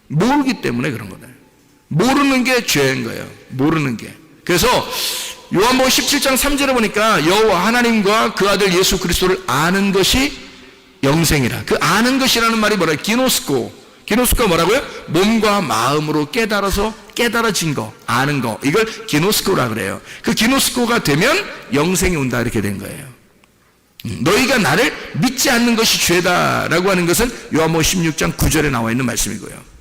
모르기 때문에 그런 거예요. 모르는 게 죄인 거예요. 모르는 게. 그래서 요한복음 17장 3절에 보니까 여호와 하나님과 그 아들 예수 그리스도를 아는 것이 영생이라. 그 아는 것이라는 말이 뭐라고요? 기노스코가 뭐라고요? 몸과 마음으로 깨달아진 거, 아는 거. 이걸 기노스코라 그래요. 그 기노스코가 되면 영생이 온다 이렇게 된 거예요. 너희가 나를 믿지 않는 것이 죄다라고 하는 것은 요한복음 16장 9절에 나와 있는 말씀이고요.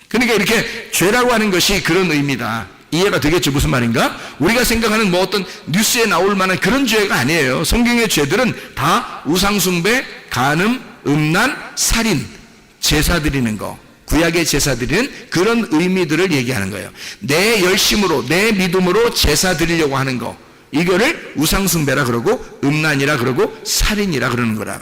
그러니까 이렇게 죄라고 하는 것이 그런 의미다. 이해가 되겠죠? 무슨 말인가? 우리가 생각하는 뭐 어떤 뉴스에 나올 만한 그런 죄가 아니에요. 성경의 죄들은 다 우상숭배, 간음, 음란, 살인, 제사 드리는 거, 구약의 제사 드리는 그런 의미들을 얘기하는 거예요. 내 열심으로, 내 믿음으로 제사 드리려고 하는 거, 이거를 우상숭배라 그러고 음란이라 그러고 살인이라 그러는 거라.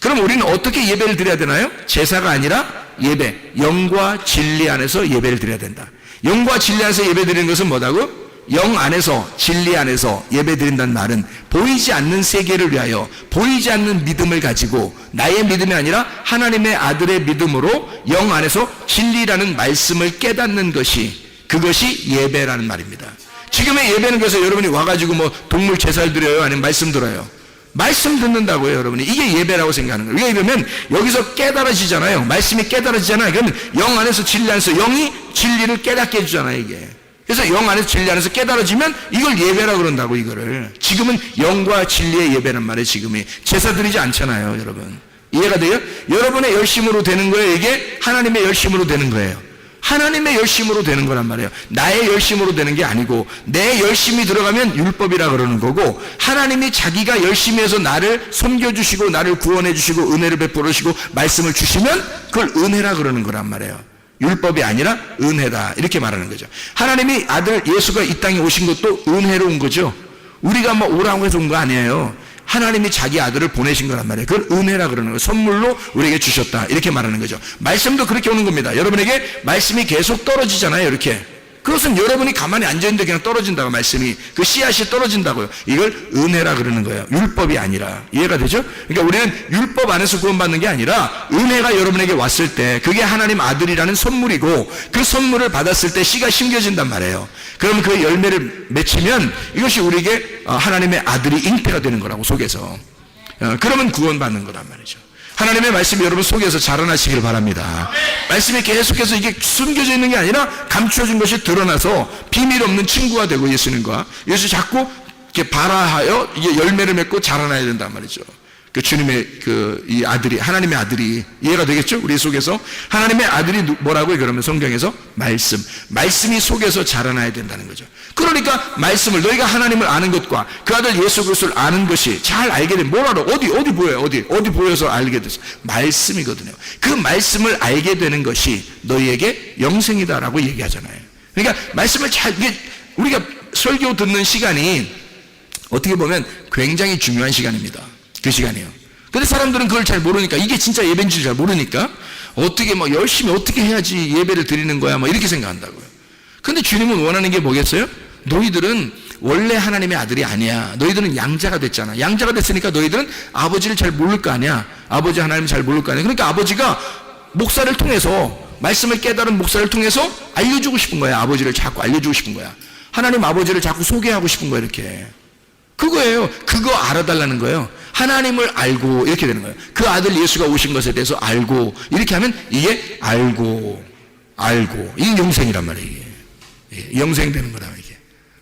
그럼 우리는 어떻게 예배를 드려야 되나요? 제사가 아니라 예배, 영과 진리 안에서 예배를 드려야 된다. 영과 진리 안에서 예배 드리는 것은 뭐다고? 영 안에서, 진리 안에서 예배 드린다는 말은 보이지 않는 세계를 위하여 보이지 않는 믿음을 가지고, 나의 믿음이 아니라 하나님의 아들의 믿음으로 영 안에서 진리라는 말씀을 깨닫는 것이, 그것이 예배라는 말입니다. 지금의 예배는 그래서 여러분이 와가지고 뭐 동물 제사를 드려요? 아니면 말씀 들어요? 말씀 듣는다고요, 여러분이. 이게 예배라고 생각하는 거예요. 왜냐하면 여기서 깨달아지잖아요. 말씀이 깨달아지잖아요. 그러면 영 안에서, 진리 안에서, 영이 진리를 깨닫게 해주잖아요, 이게. 그래서 영 안에서, 진리 안에서 깨달아지면 이걸 예배라고 그런다고, 이거를. 지금은 영과 진리의 예배란 말이에요, 지금이. 제사 드리지 않잖아요, 여러분. 이해가 돼요? 여러분의 열심으로 되는 거예요, 이게? 하나님의 열심으로 되는 거예요. 하나님의 열심으로 되는 거란 말이에요. 나의 열심으로 되는 게 아니고, 내 열심이 들어가면 율법이라 그러는 거고, 하나님이 자기가 열심히 해서 나를 섬겨주시고 나를 구원해 주시고 은혜를 베풀어 주시고 말씀을 주시면 그걸 은혜라 그러는 거란 말이에요. 율법이 아니라 은혜다 이렇게 말하는 거죠. 하나님이 아들 예수가 이 땅에 오신 것도 은혜로 온 거죠. 우리가 뭐 오라고 해서 온 거 아니에요. 하나님이 자기 아들을 보내신 거란 말이에요. 그걸 은혜라 그러는 거예요. 선물로 우리에게 주셨다 이렇게 말하는 거죠. 말씀도 그렇게 오는 겁니다. 여러분에게 말씀이 계속 떨어지잖아요, 이렇게. 그것은 여러분이 가만히 앉아있는데 그냥 떨어진다고, 말씀이. 그 씨앗이 떨어진다고요. 이걸 은혜라 그러는 거예요. 율법이 아니라. 이해가 되죠? 그러니까 우리는 율법 안에서 구원받는 게 아니라 은혜가 여러분에게 왔을 때 그게 하나님 아들이라는 선물이고, 그 선물을 받았을 때 씨가 심겨진단 말이에요. 그러면 그 열매를 맺히면 이것이 우리에게 하나님의 아들이 잉태가 되는 거라고, 속에서. 그러면 구원받는 거란 말이죠. 하나님의 말씀이 여러분 속에서 자라나시길 바랍니다. 말씀이 계속해서 이게 숨겨져 있는 게 아니라 감추어진 것이 드러나서 비밀 없는 친구가 되고, 예수님과 예수 자꾸 이렇게 발화하여 이게 열매를 맺고 자라나야 된단 말이죠. 그 주님의 이 아들이, 하나님의 아들이. 이해가 되겠죠? 우리 속에서 하나님의 아들이 뭐라고요? 그러면 성경에서 말씀이 속에서 자라나야 된다는 거죠. 그러니까 말씀을, 너희가 하나님을 아는 것과 그 아들 예수 그리스도를 아는 것이, 잘 알게 되면 뭐라로, 어디 보여요? 어디 보여서 알게 됐어? 말씀이거든요. 그 말씀을 알게 되는 것이 너희에게 영생이다라고 얘기하잖아요. 그러니까 말씀을 이게 우리가 설교 듣는 시간이 어떻게 보면 굉장히 중요한 시간입니다. 그 시간이에요. 근데 사람들은 그걸 잘 모르니까, 이게 진짜 예배인지 잘 모르니까 어떻게 막 열심히 어떻게 해야지 예배를 드리는 거야 막 이렇게 생각한다고요. 근데 주님은 원하는 게 뭐겠어요? 너희들은 원래 하나님의 아들이 아니야. 너희들은 양자가 됐잖아. 양자가 됐으니까 너희들은 아버지를 잘 모를 거 아니야. 아버지 하나님을 잘 모를 거 아니야. 그러니까 아버지가 목사를 통해서, 말씀을 깨달은 목사를 통해서 알려주고 싶은 거야. 아버지를 자꾸 알려주고 싶은 거야. 하나님 아버지를 자꾸 소개하고 싶은 거야, 이렇게. 그거예요. 그거 알아달라는 거예요. 하나님을 알고 이렇게 되는 거예요. 그 아들 예수가 오신 것에 대해서 알고, 이렇게 하면 이게 알고 이게 영생이란 말이에요. 이게 영생 되는 거다, 이게.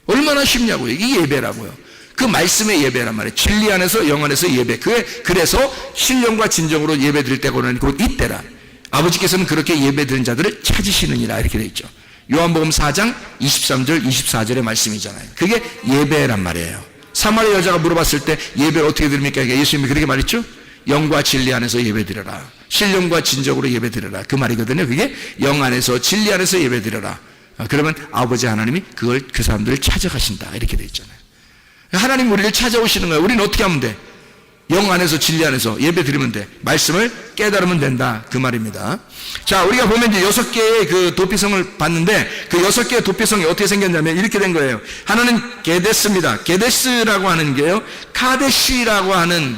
얼마나 쉽냐고요. 이게 예배라고요. 그 말씀의 예배란 말이에요. 진리 안에서, 영 안에서 예배. 그래서 신령과 진정으로 예배 드릴 때고는 곧 이때라. 아버지께서는 그렇게 예배 드린 자들을 찾으시느니라 이렇게 돼 있죠. 요한복음 4장 23절 24절의 말씀이잖아요. 그게 예배란 말이에요. 사마리아 여자가 물어봤을 때 예배를 어떻게 드립니까? 예수님이 그렇게 말했죠. 영과 진리 안에서 예배드려라. 신령과 진정으로 예배드려라. 그 말이거든요. 그게 영 안에서 진리 안에서 예배드려라. 그러면 아버지 하나님이 그걸 그 사람들을 찾아가신다. 이렇게 돼 있잖아요. 하나님 우리를 찾아오시는 거예요. 우리는 어떻게 하면 돼? 영 안에서 진리 안에서 예배 드리면 돼. 말씀을 깨달으면 된다. 그 말입니다. 자, 우리가 보면 이제 6개의 그 도피성을 봤는데 그 6개의 도피성이 어떻게 생겼냐면 이렇게 된 거예요. 하나는 게데스입니다. 게데스라고 하는 게요, 카데시라고 하는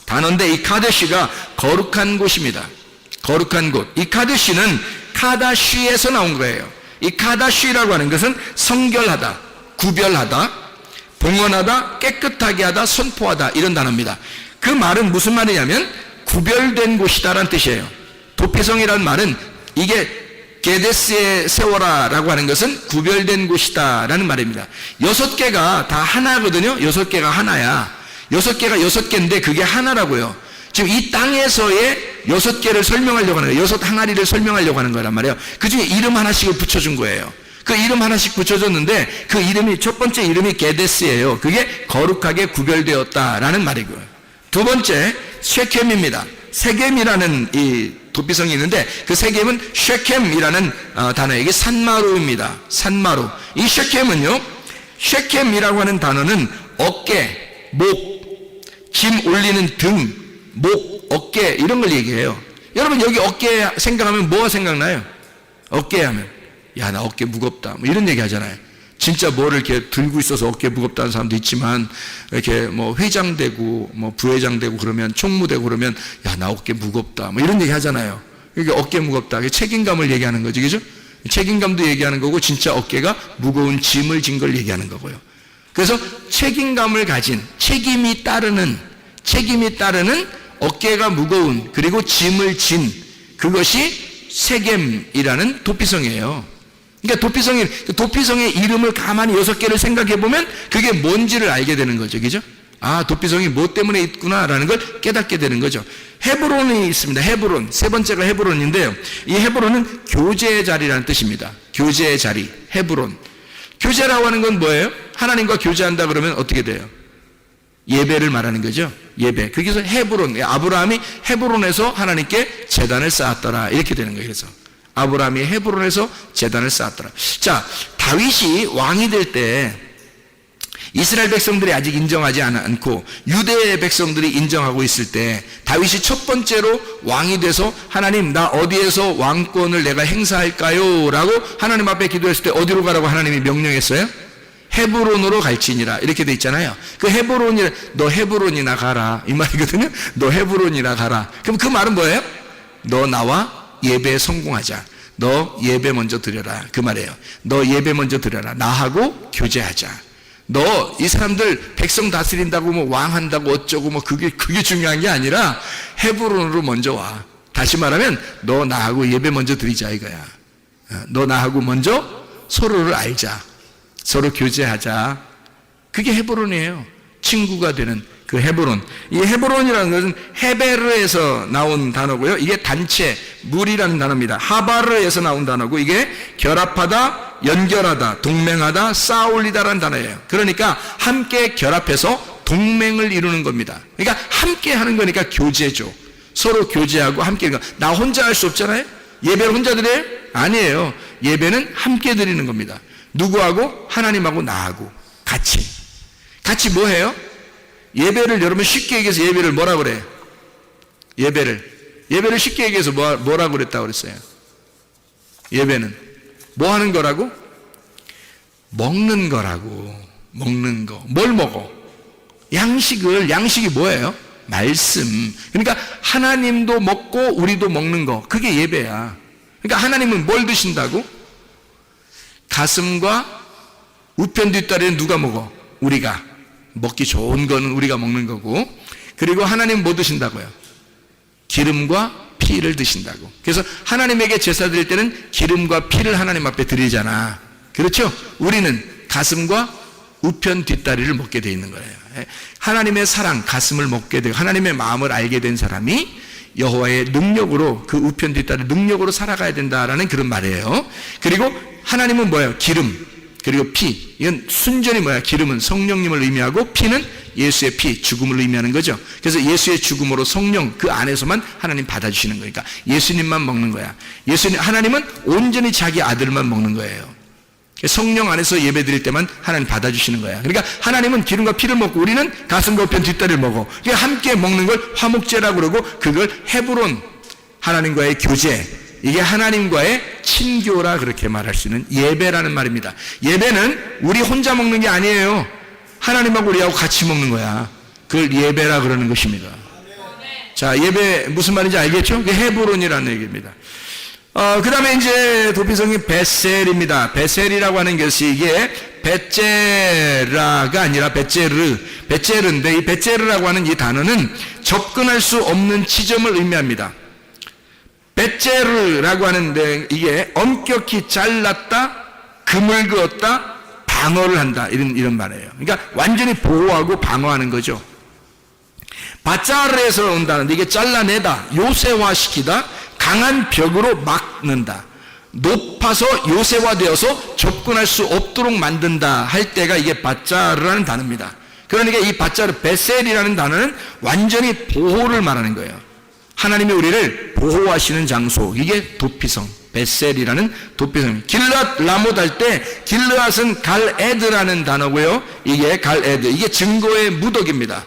단어인데 이 카데시가 거룩한 곳입니다. 거룩한 곳. 이 카데시는 카다시에서 나온 거예요. 이 카다시라고 하는 것은 성결하다, 구별하다, 봉헌하다, 깨끗하게 하다, 선포하다, 이런 단어입니다. 그 말은 무슨 말이냐면 구별된 곳이다라는 뜻이에요. 도피성이라는 말은 이게 게데스에 세워라 라고 하는 것은 구별된 곳이다 라는 말입니다. 6개가 다 하나거든요. 6개가 하나야. 6개가 6개인데 그게 하나라고요. 지금 이 땅에서의 6개를 설명하려고 하는 거예요. 6 항아리를 설명하려고 하는 거란 말이에요. 그 중에 이름 하나씩을 붙여준 거예요. 그 이름 하나씩 붙여줬는데 그 이름이, 첫 번째 이름이 게데스예요. 그게 거룩하게 구별되었다라는 말이고요. 두 번째 쉐켐입니다. 세겜이라는 이 도피성이 있는데 그 세겜은 쉐켐이라는 단어에게 산마루입니다. 산마루. 이 쉐켐은요, 쉐켐이라고 하는 단어는 어깨, 목, 짐 올리는 등, 목, 어깨 이런 걸 얘기해요. 여러분 여기 어깨 생각하면 뭐가 생각나요? 어깨 하면 야, 나 어깨 무겁다, 뭐 이런 얘기 하잖아요. 진짜 뭐를 이렇게 들고 있어서 어깨 무겁다는 사람도 있지만 이렇게 뭐 회장 되고 뭐 부회장 되고 그러면 총무 되고 그러면 야, 나 어깨 무겁다, 뭐 이런 얘기 하잖아요. 이게 어깨 무겁다, 이게 책임감을 얘기하는 거죠, 그죠? 책임감도 얘기하는 거고 진짜 어깨가 무거운 짐을 진 걸 얘기하는 거고요. 그래서 책임감을 가진, 책임이 따르는 어깨가 무거운 그리고 짐을 진 그것이 세겜이라는 도피성이에요. 그러니까 도피성의 이름을 가만히 6개를 생각해 보면 그게 뭔지를 알게 되는 거죠, 그죠? 아, 도피성이 뭐 때문에 있구나라는 걸 깨닫게 되는 거죠. 헤브론이 있습니다. 헤브론, 세 번째가 헤브론인데요. 이 헤브론은 교제의 자리라는 뜻입니다. 교제의 자리, 헤브론. 교제라고 하는 건 뭐예요? 하나님과 교제한다 그러면 어떻게 돼요? 예배를 말하는 거죠. 예배. 거기서 헤브론, 아브라함이 헤브론에서 하나님께 제단을 쌓았더라, 이렇게 되는 거예요. 그래서 아브라함이 헤브론에서 제단을 쌓았더라. 자, 다윗이 왕이 될 때 이스라엘 백성들이 아직 인정하지 않고 유대 백성들이 인정하고 있을 때 다윗이 첫 번째로 왕이 돼서 하나님, 나 어디에서 왕권을 내가 행사할까요? 라고 하나님 앞에 기도했을 때 어디로 가라고 하나님이 명령했어요? 헤브론으로 갈지니라, 이렇게 돼 있잖아요. 그 헤브론이, 너 헤브론이나 가라, 이 말이거든요. 너 헤브론이나 가라. 그럼 그 말은 뭐예요? 너 나와 예배에 성공하자. 너 예배 먼저 드려라, 그 말이에요. 너 예배 먼저 드려라. 나하고 교제하자. 너 이 사람들 백성 다스린다고 뭐 왕한다고 어쩌고 뭐 그게 중요한 게 아니라 헤브론으로 먼저 와. 다시 말하면 너 나하고 예배 먼저 드리자, 이거야. 너 나하고 먼저 서로를 알자. 서로 교제하자. 그게 헤브론이에요. 친구가 되는 그 헤브론. 이 헤브론이라는 것은 헤베르에서 나온 단어고요. 이게 단체, 물이라는 단어입니다. 하바르에서 나온 단어고 이게 결합하다, 연결하다, 동맹하다, 쌓아올리다라는 단어예요. 그러니까 함께 결합해서 동맹을 이루는 겁니다. 그러니까 함께 하는 거니까 교제죠. 서로 교제하고 함께. 나 혼자 할 수 없잖아요. 예배를 혼자 드려요? 아니에요. 예배는 함께 드리는 겁니다. 누구하고? 하나님하고 나하고 같이 뭐 해요? 예배를 여러분 쉽게 얘기해서 예배를 뭐라 그래? 예배를 쉽게 얘기해서 뭐라고 그랬다고 그랬어요? 예배는 뭐 하는 거라고? 먹는 거라고. 먹는 거. 뭘 먹어? 양식이 뭐예요? 말씀. 그러니까 하나님도 먹고 우리도 먹는 거. 그게 예배야. 그러니까 하나님은 뭘 드신다고? 가슴과 우편 뒷다리는 누가 먹어? 우리가. 먹기 좋은 거는 우리가 먹는 거고, 그리고 하나님 뭐 드신다고요? 기름과 피를 드신다고. 그래서 하나님에게 제사 드릴 때는 기름과 피를 하나님 앞에 드리잖아. 그렇죠? 우리는 가슴과 우편 뒷다리를 먹게 돼 있는 거예요. 하나님의 사랑, 가슴을 먹게 되고 하나님의 마음을 알게 된 사람이 여호와의 능력으로, 그 우편 뒷다리 능력으로 살아가야 된다라는 그런 말이에요. 그리고 하나님은 뭐예요? 기름, 그리고 피. 이건 순전히 뭐야? 기름은 성령님을 의미하고 피는 예수의 피, 죽음을 의미하는 거죠. 그래서 예수의 죽음으로 성령 그 안에서만 하나님 받아주시는 거니까 예수님만 먹는 거야. 하나님은 온전히 자기 아들만 먹는 거예요. 성령 안에서 예배 드릴 때만 하나님 받아주시는 거야. 그러니까 하나님은 기름과 피를 먹고 우리는 가슴과 우편 뒷다리를 먹어. 그러니까 함께 먹는 걸 화목제라고 그러고 그걸 헤브론, 하나님과의 교제, 이게 하나님과의 친교라 그렇게 말할 수 있는 예배라는 말입니다. 예배는 우리 혼자 먹는 게 아니에요. 하나님하고 우리하고 같이 먹는 거야. 그걸 예배라 그러는 것입니다. 자, 예배 무슨 말인지 알겠죠? 그게 헤브론이라는 얘기입니다. 그 다음에 이제 도피성이 베셀입니다. 베셀이라고 하는 것이 이게 베제라가 아니라 베제르인데 이 베제르라고 하는 이 단어는 접근할 수 없는 지점을 의미합니다. 베제르라고 하는데 이게 엄격히 잘랐다, 금을 그었다, 방어를 한다 이런 말이에요. 그러니까 완전히 보호하고 방어하는 거죠. 바짜르에서 온다는데 이게 잘라내다, 요새화시키다, 강한 벽으로 막는다, 높아서 요새화되어서 접근할 수 없도록 만든다 할 때가 이게 바짜르라는 단어입니다. 그러니까 이 바짜르 베셀이라는 단어는 완전히 보호를 말하는 거예요. 하나님이 우리를 보호하시는 장소, 이게 도피성 베셀이라는 도피성. 길르앗 라못 할 때 길르앗은 갈에드라는 단어고요. 이게 갈에드, 이게 증거의 무더기입니다.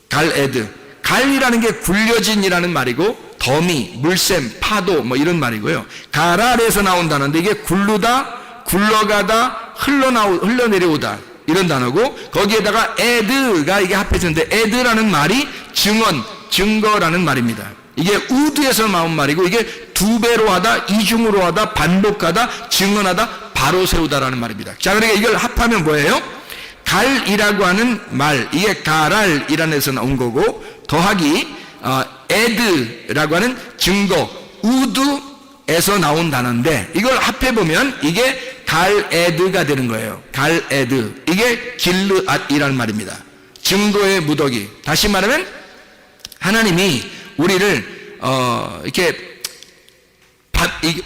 갈에드, 갈이라는 게 굴려진이라는 말이고 더미, 물샘, 파도 뭐 이런 말이고요. 가랄에서 나온 단어인데 이게 굴르다, 굴러가다, 흘러내려오다 이런 단어고 거기에다가 에드가 이게 합해졌는데 에드라는 말이 증언, 증거라는 말입니다. 이게 우드에서 나온 말이고 이게 두 배로 하다, 이중으로 하다, 반복하다, 증언하다, 바로 세우다라는 말입니다. 자, 그러니까 이걸 합하면 뭐예요? 갈이라고 하는 말, 이게 가랄이라는 데서 나온 거고 더하기 에드라고 하는 증거, 우드에서 나온 단어인데 이걸 합해보면 이게 갈에드가 되는 거예요. 갈에드, 이게 길르앗이라는 말입니다. 증거의 무더기. 다시 말하면 하나님이 우리를 이렇게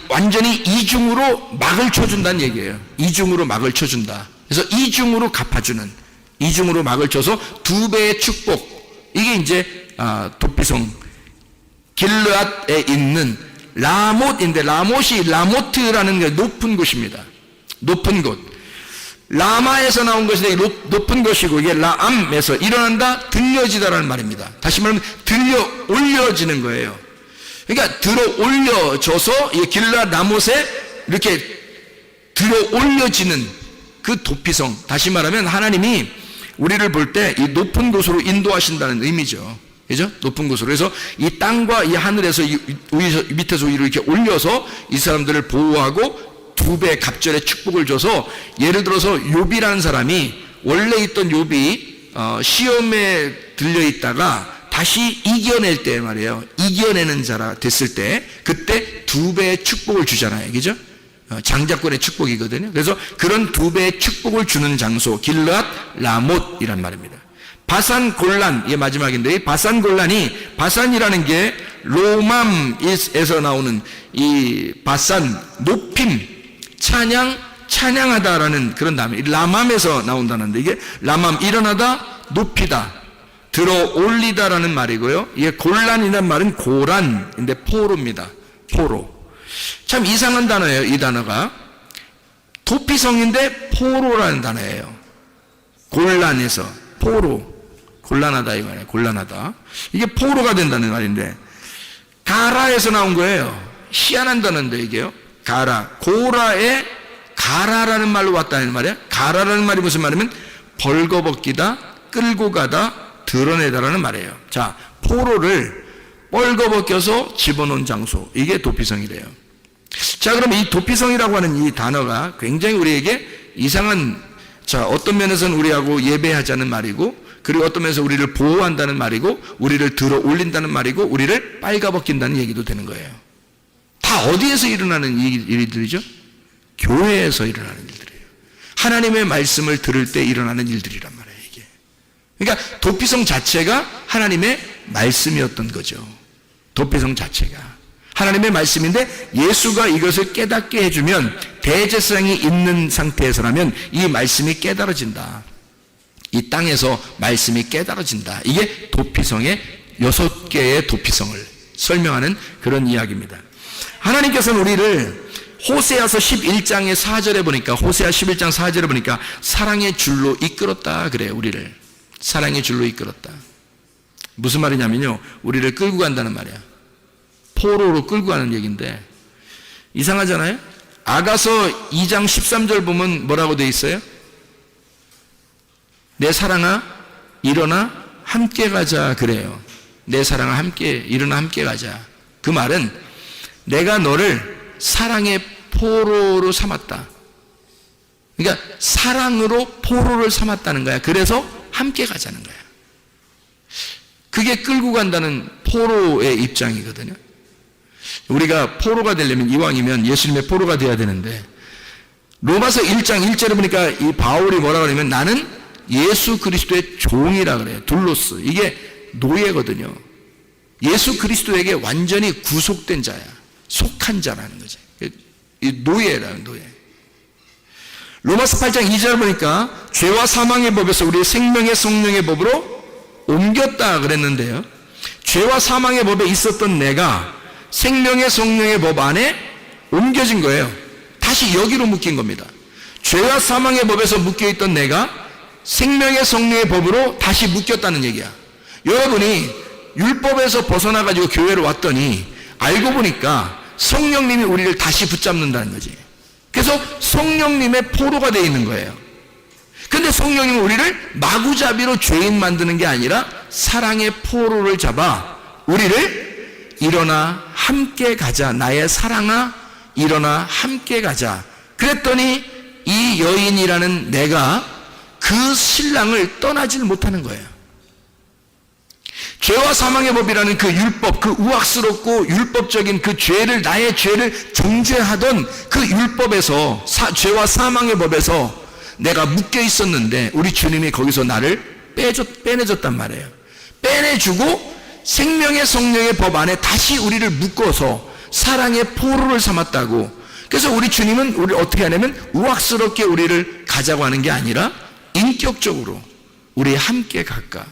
완전히 이중으로 막을 쳐준다는 얘기예요. 이중으로 막을 쳐준다. 그래서 이중으로 갚아주는, 이중으로 막을 쳐서 두 배의 축복. 이게 이제 도피성 길르앗에 있는 라못인데 라못이 라모트라는 게 높은 곳입니다. 높은 곳. 라마에서 나온 것이 되게 높은 것이고 이게 라암에서 일어난다, 들려지다라는 말입니다. 다시 말하면 들려 올려지는 거예요. 그러니까 들어 올려져서 이 길르앗 라못에 이렇게 들어 올려지는 그 도피성. 다시 말하면 하나님이 우리를 볼 때 이 높은 곳으로 인도하신다는 의미죠. 그죠? 높은 곳으로. 그래서 이 땅과 이 하늘에서 밑에서 위로 이렇게 올려서 이 사람들을 보호하고 두 배 갑절의 축복을 줘서, 예를 들어서 욥이라는 사람이 원래 있던 욥이 시험에 들려 있다가 다시 이겨낼 때 말이에요. 이겨내는 자라 됐을 때 그때 두 배의 축복을 주잖아요. 그죠? 장자권의 축복이거든요. 그래서 그런 두 배의 축복을 주는 장소, 길르앗 라못이란 말입니다. 바산 골란, 이게 마지막인데, 이 바산 골란이, 바산이라는 게 로맘에서 나오는 이 바산, 높임, 찬양하다라는 그런 단어, 라맘에서 나온다는데, 이게 라맘, 일어나다, 높이다, 들어 올리다라는 말이고요. 이게 골란이라는 말은 고란인데 포로입니다. 포로. 참 이상한 단어예요. 이 단어가 도피성인데 포로라는 단어예요. 골란에서 포로, 곤란하다 이 말이에요. 곤란하다. 이게 포로가 된다는 말인데 가라에서 나온 거예요. 희한한 단어인데 이게요. 가라, 고라에 가라라는 말로 왔다는 말이에요. 가라라는 말이 무슨 말이면 벌거벗기다, 끌고 가다, 드러내다라는 말이에요. 자, 포로를 벌거벗겨서 집어넣은 장소, 이게 도피성이래요. 자, 그럼 이 도피성이라고 하는 이 단어가 굉장히 우리에게 이상한, 자, 어떤 면에서는 우리하고 예배하자는 말이고, 그리고 어떤 면에서 우리를 보호한다는 말이고, 우리를 들어 올린다는 말이고, 우리를 빨가벗긴다는 얘기도 되는 거예요. 다 어디에서 일어나는 일들이죠? 교회에서 일어나는 일들이에요. 하나님의 말씀을 들을 때 일어나는 일들이란 말이에요, 이게. 그러니까 도피성 자체가 하나님의 말씀이었던 거죠. 도피성 자체가. 하나님의 말씀인데 예수가 이것을 깨닫게 해주면 대제사장이 있는 상태에서라면 이 말씀이 깨달아진다. 이 땅에서 말씀이 깨달아진다. 이게 도피성의 6개의 도피성을 설명하는 그런 이야기입니다. 하나님께서는 우리를 호세아서 11장의 4절에 보니까, 호세아 11장 4절에 보니까 사랑의 줄로 이끌었다 그래요. 우리를 사랑의 줄로 이끌었다. 무슨 말이냐면요, 우리를 끌고 간다는 말이야. 포로로 끌고 가는 얘기인데 이상하잖아요. 아가서 2장 13절 보면 뭐라고 돼 있어요? 내 사랑아 일어나 함께 가자 그래요. 내 사랑아 함께 일어나 함께 가자. 그 말은 내가 너를 사랑의 포로로 삼았다. 그러니까 사랑으로 포로를 삼았다는 거야. 그래서 함께 가자는 거야. 그게 끌고 간다는 포로의 입장이거든요. 우리가 포로가 되려면, 이왕이면 예수님의 포로가 돼야 되는데, 로마서 1장 1절에 보니까 이 바울이 뭐라고 하냐면 나는 예수 그리스도의 종이라 그래요. 둘로스. 이게 노예거든요. 예수 그리스도에게 완전히 구속된 자야. 속한 자라는 거지. 이 노예라는 노예. 로마서 8장 2절 보니까 죄와 사망의 법에서 우리의 생명의 성령의 법으로 옮겼다 그랬는데요. 죄와 사망의 법에 있었던 내가 생명의 성령의 법 안에 옮겨진 거예요. 다시 여기로 묶인 겁니다. 죄와 사망의 법에서 묶여있던 내가 생명의 성령의 법으로 다시 묶였다는 얘기야. 여러분이 율법에서 벗어나가지고 교회로 왔더니 알고 보니까 성령님이 우리를 다시 붙잡는다는 거지. 그래서 성령님의 포로가 되어 있는 거예요. 근데 성령님은 우리를 마구잡이로 죄인 만드는 게 아니라 사랑의 포로를 잡아 우리를 일어나 함께 가자. 나의 사랑아 일어나 함께 가자. 그랬더니 이 여인이라는 내가 그 신랑을 떠나질 못하는 거예요. 죄와 사망의 법이라는 그 율법, 그 우악스럽고 율법적인 그 죄를, 나의 죄를 정죄하던 그 율법에서, 죄와 사망의 법에서 내가 묶여 있었는데 우리 주님이 거기서 나를 빼내줬단 말이에요. 빼내주고 생명의 성령의 법 안에 다시 우리를 묶어서 사랑의 포로를 삼았다고. 그래서 우리 주님은 우리를 어떻게 하냐면 우악스럽게 우리를 가자고 하는 게 아니라 인격적으로 우리 함께 갈까.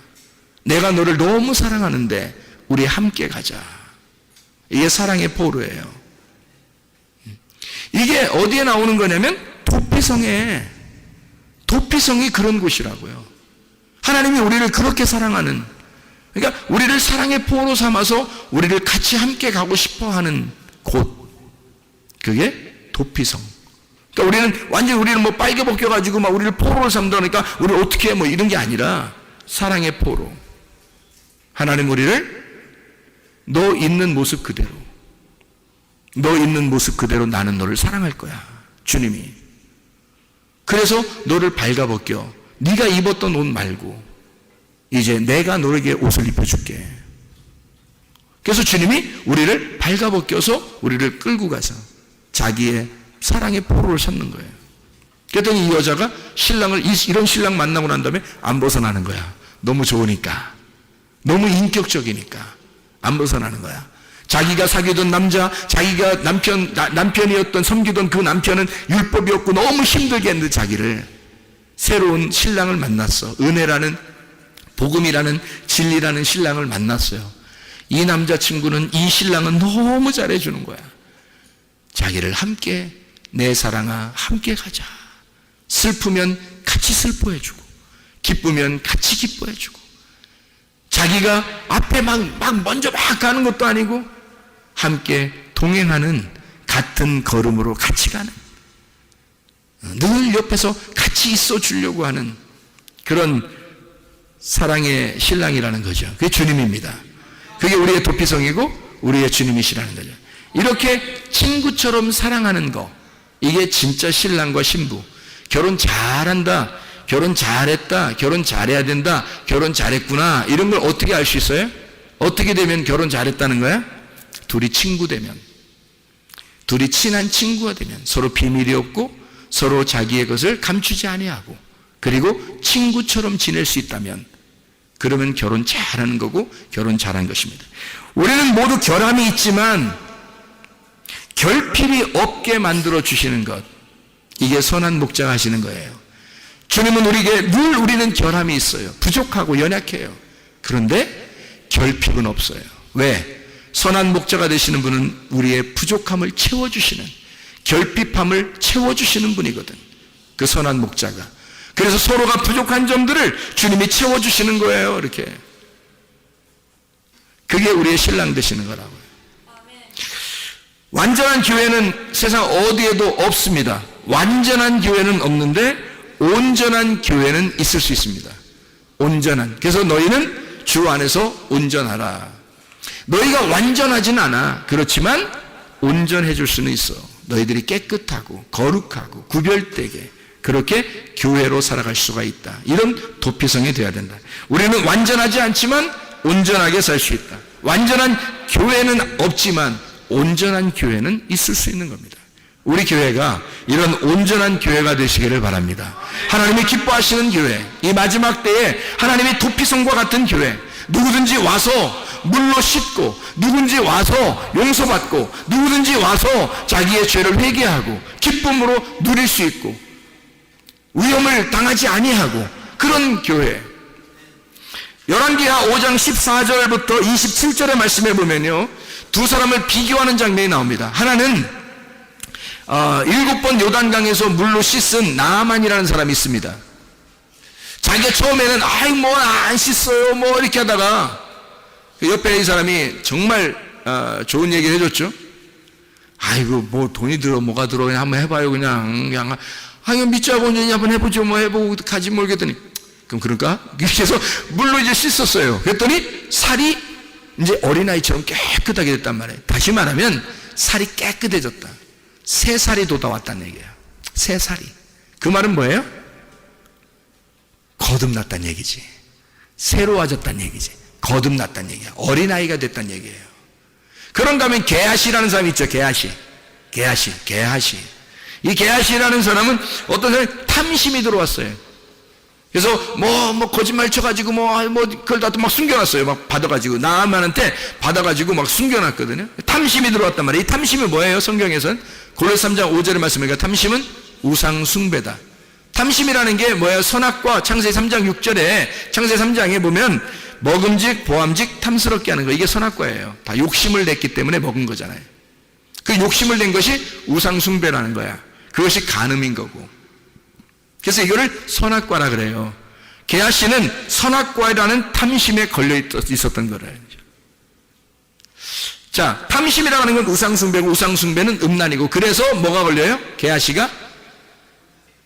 내가 너를 너무 사랑하는데 우리 함께 가자. 이게 사랑의 포로예요. 이게 어디에 나오는 거냐면 도피성에. 도피성이 그런 곳이라고요. 하나님이 우리를 그렇게 사랑하는, 그러니까 우리를 사랑의 포로 삼아서 우리를 같이 함께 가고 싶어 하는 곳. 그게 도피성. 그러니까 우리는 뭐 빨개 벗겨가지고 막 우리를 포로를 삼다니까 우리 어떻게 해 뭐 이런 게 아니라 사랑의 포로. 하나님 우리를 너 있는 모습 그대로, 너 있는 모습 그대로 나는 너를 사랑할 거야. 주님이. 그래서 너를 발가벗겨. 네가 입었던 옷 말고 이제 내가 너에게 옷을 입혀줄게. 그래서 주님이 우리를 발가벗겨서 우리를 끌고 가서 자기의 사랑의 포로를 삼는 거예요. 그랬더니 이 여자가 신랑을, 이런 신랑 만나고 난 다음에 안 벗어나는 거야. 너무 좋으니까, 너무 인격적이니까 안 벗어나는 거야. 자기가 사귀던 남자, 자기가 남편이었던, 섬기던 그 남편은 율법이었고 너무 힘들게 했는데 자기를, 새로운 신랑을 만났어. 은혜라는, 복음이라는, 진리라는 신랑을 만났어요. 이 남자친구는, 이 신랑은 너무 잘해주는 거야. 자기를 함께, 내 사랑아 함께 가자. 슬프면 같이 슬퍼해주고 기쁘면 같이 기뻐해주고, 자기가 앞에 막 먼저 막 가는 것도 아니고 함께 동행하는, 같은 걸음으로 같이 가는, 늘 옆에서 같이 있어 주려고 하는 그런 사랑의 신랑이라는 거죠. 그게 주님입니다. 그게 우리의 도피성이고 우리의 주님이시라는 거죠. 이렇게 친구처럼 사랑하는 거, 이게 진짜 신랑과 신부. 결혼 잘한다, 결혼 잘했다, 결혼 잘해야 된다, 결혼 잘했구나, 이런 걸 어떻게 알 수 있어요? 어떻게 되면 결혼 잘했다는 거야? 둘이 친구 되면, 둘이 친한 친구가 되면, 서로 비밀이 없고 서로 자기의 것을 감추지 아니하고, 그리고 친구처럼 지낼 수 있다면, 그러면 결혼 잘하는 거고 결혼 잘한 것입니다. 우리는 모두 결함이 있지만 결핍이 없게 만들어 주시는 것, 이게 선한 목자가 하시는 거예요. 주님은 우리에게 늘 우리는 결함이 있어요. 부족하고 연약해요. 그런데 결핍은 없어요. 왜? 선한 목자가 되시는 분은 우리의 부족함을 채워주시는, 결핍함을 채워주시는 분이거든, 그 선한 목자가. 그래서 서로가 부족한 점들을 주님이 채워주시는 거예요. 이렇게. 그게 우리의 신랑 되시는 거라고요. 완전한 교회는 세상 어디에도 없습니다. 완전한 교회는 없는데 온전한 교회는 있을 수 있습니다. 온전한. 그래서 너희는 주 안에서 온전하라. 너희가 완전하진 않아. 그렇지만 온전해 줄 수는 있어. 너희들이 깨끗하고 거룩하고 구별되게 그렇게 교회로 살아갈 수가 있다. 이런 도피성이 되어야 된다. 우리는 완전하지 않지만 온전하게 살 수 있다. 완전한 교회는 없지만 온전한 교회는 있을 수 있는 겁니다. 우리 교회가 이런 온전한 교회가 되시기를 바랍니다. 하나님이 기뻐하시는 교회, 이 마지막 때에 하나님이 도피성과 같은 교회, 누구든지 와서 물로 씻고, 누구든지 와서 용서받고, 누구든지 와서 자기의 죄를 회개하고 기쁨으로 누릴 수 있고 위험을 당하지 아니하고 그런 교회. 열왕기하 5장 14절부터 27절의 말씀에 보면요, 두 사람을 비교하는 장면이 나옵니다. 하나는 7번 요단강에서 물로 씻은 나아만이라는 사람이 있습니다. 자기가 처음에는 뭐 안 씻어요 뭐 이렇게 하다가 옆에 있는 사람이 정말 좋은 얘기를 해줬죠. 아이고 뭐 돈이 들어 뭐가 들어 그냥 한번 해봐요. 그냥 이거 믿자고 한번 해보죠. 뭐 해보고 가지 모르겠더니 그럼 그럴까? 그래서 물로 이제 씻었어요. 그랬더니 살이 이제 어린아이처럼 깨끗하게 됐단 말이에요. 다시 말하면 살이 깨끗해졌다. 새 살이 돋아왔다는 얘기예요. 새 살이. 그 말은 뭐예요? 거듭났다는 얘기지. 새로워졌다는 얘기지. 거듭났다는 얘기야. 어린아이가 됐다는 얘기예요. 그런가 하면 게하시라는 사람이 있죠. 게하시. 이 게하시라는 사람은 어떤 사람이 탐심이 들어왔어요. 그래서 뭐 거짓말 쳐가지고 그걸 다 또 막 숨겨놨어요. 막 받아가지고 나아만한테 받아가지고 막 숨겨놨거든요. 탐심이 들어왔단 말이에요. 이 탐심은 뭐예요? 성경에서는 골로새 3장 5절의 말씀이니까 탐심은 우상 숭배다. 탐심이라는 게 뭐예요? 선악과 창세기 3장 6절에 창세기 3장에 보면 먹음직 보암직 탐스럽게 하는 거, 이게 선악과예요. 다 욕심을 냈기 때문에 먹은 거잖아요. 그 욕심을 낸 것이 우상 숭배라는 거야. 그것이 간음인 거고. 그래서 이거를 선악과라 그래요. 게하시는 선악과라는 탐심에 걸려 있었던 거래요. 자, 탐심이라고 하는 건 우상숭배고, 우상숭배는 음란이고, 그래서 뭐가 걸려요? 게하시가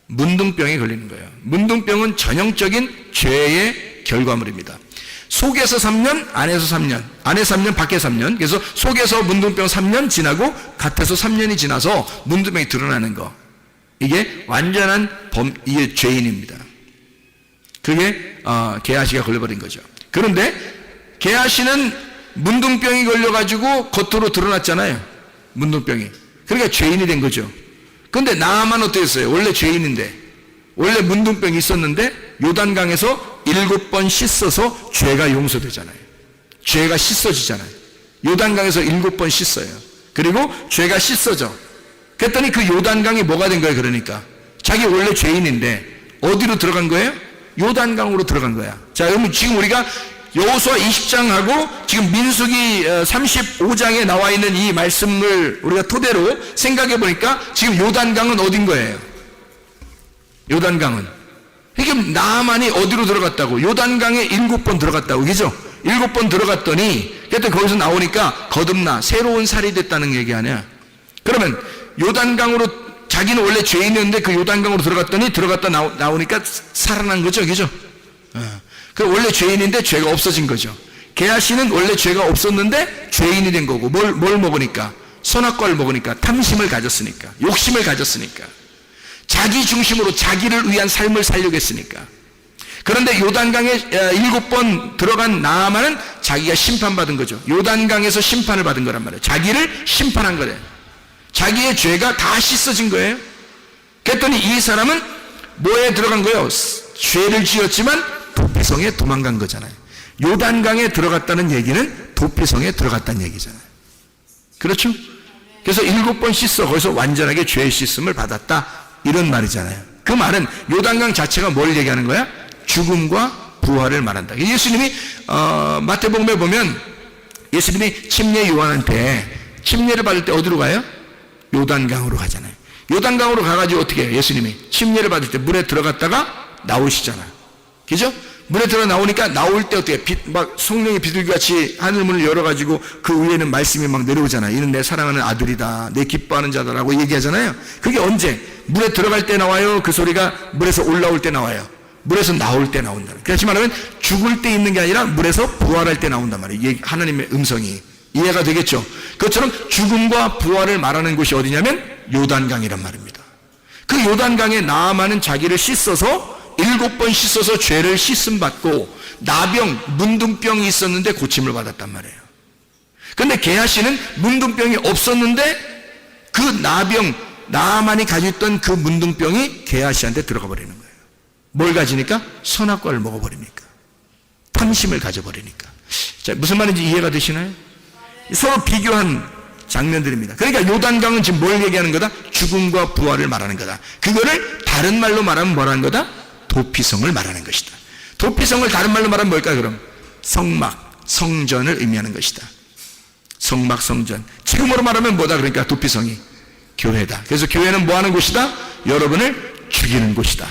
문둥병에 걸리는 거예요. 문둥병은 전형적인 죄의 결과물입니다. 속에서 3년, 안에서 3년, 안에 3년, 밖에 3년. 그래서 속에서 문둥병 3년 지나고 갓에서 3년이 지나서 문둥병이 드러나는 거. 이게 완전한 이게 죄인입니다. 그게 게하시가 걸려버린 거죠. 그런데 게하시는 문둥병이 걸려가지고 겉으로 드러났잖아요. 문둥병이. 그러니까 죄인이 된 거죠. 그런데 나아만 어땠어요? 원래 죄인인데, 원래 문둥병이 있었는데 요단강에서 7번 씻어서 죄가 용서되잖아요. 죄가 씻어지잖아요. 요단강에서 7번 씻어요. 그리고 죄가 씻어져. 그랬더니 그 요단강이 뭐가 된 거예요? 그러니까 자기 원래 죄인인데 어디로 들어간 거예요? 요단강으로 들어간 거야. 자, 그러면 지금 우리가 여호수아 20장하고 지금 민수기 35장에 나와 있는 이 말씀을 우리가 토대로 생각해 보니까 지금 요단강은 어딘 거예요? 요단강은 이게 나아만이 어디로 들어갔다고? 요단강에 7번 들어갔다고, 그죠? 7번 들어갔더니 그때 거기서 나오니까 거듭나 새로운 살이 됐다는 얘기 아니야? 그러면 요단강으로, 자기는 원래 죄인이었는데 그 요단강으로 들어갔다 나오니까 살아난 거죠, 그죠? 그 원래 죄인인데 죄가 없어진 거죠. 게하시는 원래 죄가 없었는데 죄인이 된 거고, 뭘 먹으니까? 선악과를 먹으니까, 탐심을 가졌으니까, 욕심을 가졌으니까, 자기 중심으로 자기를 위한 삶을 살려고 했으니까. 그런데 요단강에 7번 들어간 나아만은 자기가 심판받은 거죠. 요단강에서 심판을 받은 거란 말이에요. 자기를 심판한 거래요. 자기의 죄가 다 씻어진 거예요. 그랬더니 이 사람은 뭐에 들어간 거예요? 죄를 지었지만 도피성에 도망간 거잖아요. 요단강에 들어갔다는 얘기는 도피성에 들어갔다는 얘기잖아요. 그렇죠? 그래서 7번 씻어 거기서 완전하게 죄의 씻음을 받았다, 이런 말이잖아요. 그 말은 요단강 자체가 뭘 얘기하는 거야? 죽음과 부활을 말한다. 예수님이 마태복음에 보면 예수님이 침례 요한한테 침례를 받을 때 어디로 가요? 요단강으로 가잖아요. 요단강으로 가가지고 어떻게 해요? 예수님이 침례를 받을 때 물에 들어갔다가 나오시잖아요. 그죠? 물에 들어 나오니까 나올 때 어떻게 막 성령의 비둘기같이 하늘문을 열어가지고 그 위에는 말씀이 막 내려오잖아요. 이는 내 사랑하는 아들이다, 내 기뻐하는 자다라고 얘기하잖아요. 그게 언제? 물에 들어갈 때 나와요? 그 소리가 물에서 올라올 때 나와요? 물에서 나올 때 나온다. 그렇지 말하면 죽을 때 있는 게 아니라 물에서 부활할 때 나온단 말이에요. 하나님의 음성이. 이해가 되겠죠? 그것처럼 죽음과 부활을 말하는 곳이 어디냐면 요단강이란 말입니다. 그 요단강에 나아만은 자기를 씻어서 7번 씻어서 죄를 씻음 받고 나병, 문둥병이 있었는데 고침을 받았단 말이에요. 근데 게하시는 문둥병이 없었는데 그 나아만이 가지고 있던 그 문둥병이 게하시한테 들어가 버리는 거예요. 뭘 가지니까? 선악과를 먹어버리니까. 탐심을 가져버리니까. 자, 무슨 말인지 이해가 되시나요? 서로 비교한 장면들입니다. 그러니까 요단강은 지금 뭘 얘기하는 거다? 죽음과 부활을 말하는 거다. 그거를 다른 말로 말하면 뭐라는 거다? 도피성을 말하는 것이다. 도피성을 다른 말로 말하면 뭘까 그럼? 성막, 성전을 의미하는 것이다. 성막, 성전. 지금으로 말하면 뭐다? 그러니까 도피성이 교회다. 그래서 교회는 뭐 하는 곳이다? 여러분을 죽이는 곳이다.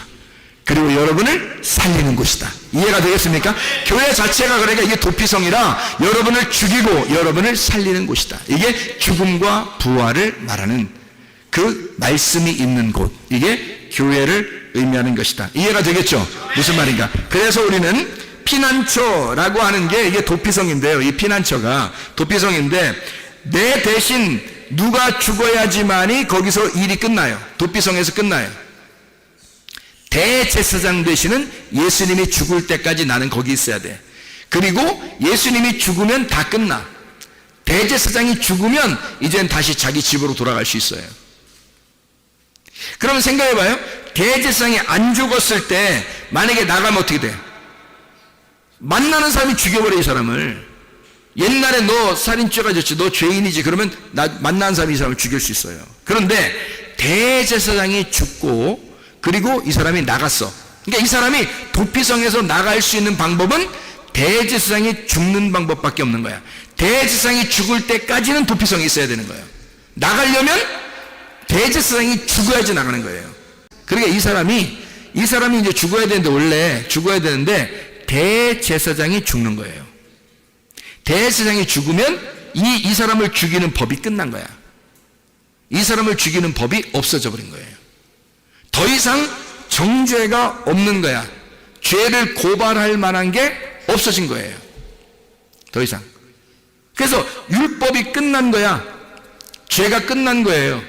그리고 여러분을 살리는 곳이다. 이해가 되겠습니까? 교회 자체가 그러니까 이게 도피성이라 여러분을 죽이고 여러분을 살리는 곳이다. 이게 죽음과 부활을 말하는 그 말씀이 있는 곳, 이게 교회를 의미하는 것이다. 이해가 되겠죠? 무슨 말인가? 그래서 우리는 피난처라고 하는 게 이게 도피성인데요. 이 피난처가 도피성인데 내 대신 누가 죽어야지만이 거기서 일이 끝나요. 도피성에서 끝나요. 대제사장 되시는 예수님이 죽을 때까지 나는 거기 있어야 돼. 그리고 예수님이 죽으면 다 끝나. 대제사장이 죽으면 이젠 다시 자기 집으로 돌아갈 수 있어요. 그러면 생각해봐요. 대제사장이 안 죽었을 때 만약에 나가면 어떻게 돼? 만나는 사람이 죽여버려, 이 사람을. 옛날에 너 살인죄가 졌지, 너 죄인이지, 그러면 만나는 사람이 이 사람을 죽일 수 있어요. 그런데 대제사장이 죽고 그리고 이 사람이 나갔어. 그러니까 이 사람이 도피성에서 나갈 수 있는 방법은 대제사장이 죽는 방법밖에 없는 거야. 대제사장이 죽을 때까지는 도피성이 있어야 되는 거예요. 나가려면 대제사장이 죽어야지 나가는 거예요. 그러니까 이 사람이 이제 죽어야 되는데, 원래 죽어야 되는데 대제사장이 죽는 거예요. 대제사장이 죽으면 이 사람을 죽이는 법이 끝난 거야. 이 사람을 죽이는 법이 없어져 버린 거예요. 더 이상 정죄가 없는 거야. 죄를 고발할 만한 게 없어진 거예요. 더 이상. 그래서 율법이 끝난 거야. 죄가 끝난 거예요.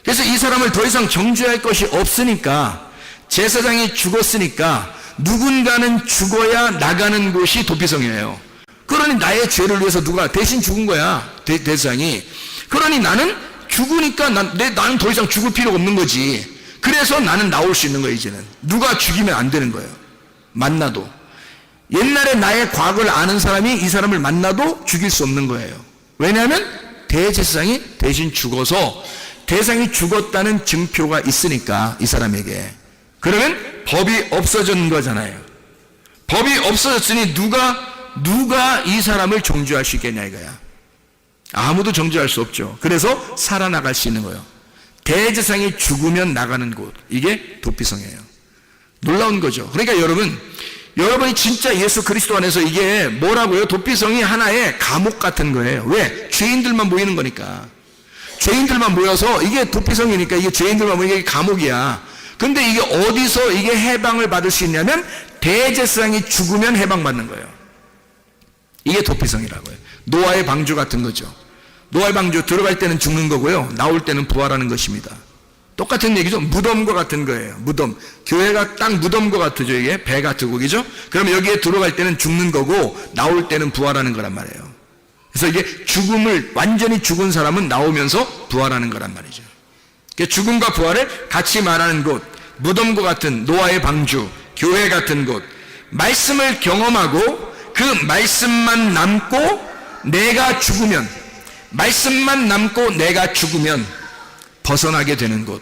그래서 이 사람을 더 이상 정죄할 것이 없으니까, 제사장이 죽었으니까 누군가는 죽어야 나가는 곳이 도피성이에요. 그러니 나의 죄를 위해서 누가 대신 죽은 거야, 대제사장이. 그러니 나는 죽으니까 나는 더 이상 죽을 필요가 없는 거지. 그래서 나는 나올 수 있는 거예요. 이제는 누가 죽이면 안 되는 거예요. 만나도. 옛날에 나의 과거를 아는 사람이 이 사람을 만나도 죽일 수 없는 거예요. 왜냐하면 대제사장이 대신 죽어서, 대상이 죽었다는 증표가 있으니까 이 사람에게. 그러면 법이 없어진 거잖아요. 법이 없어졌으니 누가 이 사람을 정죄할 수 있겠냐 이거야. 아무도 정죄할 수 없죠. 그래서 살아나갈 수 있는 거예요. 대제사장이 죽으면 나가는 곳, 이게 도피성이에요. 놀라운 거죠. 그러니까 여러분이 진짜 예수 그리스도 안에서, 이게 뭐라고요? 도피성이 하나의 감옥 같은 거예요. 왜? 죄인들만 모이는 거니까. 죄인들만 모여서 이게 도피성이니까, 이게 죄인들만 모이는 게 감옥이야. 근데 이게 어디서 이게 해방을 받을 수 있냐면 대제사장이 죽으면 해방받는 거예요. 이게 도피성이라고요. 노아의 방주 같은 거죠. 노아의 방주 들어갈 때는 죽는 거고요, 나올 때는 부활하는 것입니다. 똑같은 얘기죠. 무덤과 같은 거예요. 무덤. 교회가 딱 무덤과 같죠. 이게 배 같은 거죠. 그럼 여기에 들어갈 때는 죽는 거고 나올 때는 부활하는 거란 말이에요. 그래서 이게 죽음을, 완전히 죽은 사람은 나오면서 부활하는 거란 말이죠. 죽음과 부활을 같이 말하는 곳, 무덤과 같은 노아의 방주, 교회 같은 곳, 말씀을 경험하고 그 말씀만 남고 내가 죽으면, 말씀만 남고 내가 죽으면 벗어나게 되는 곳,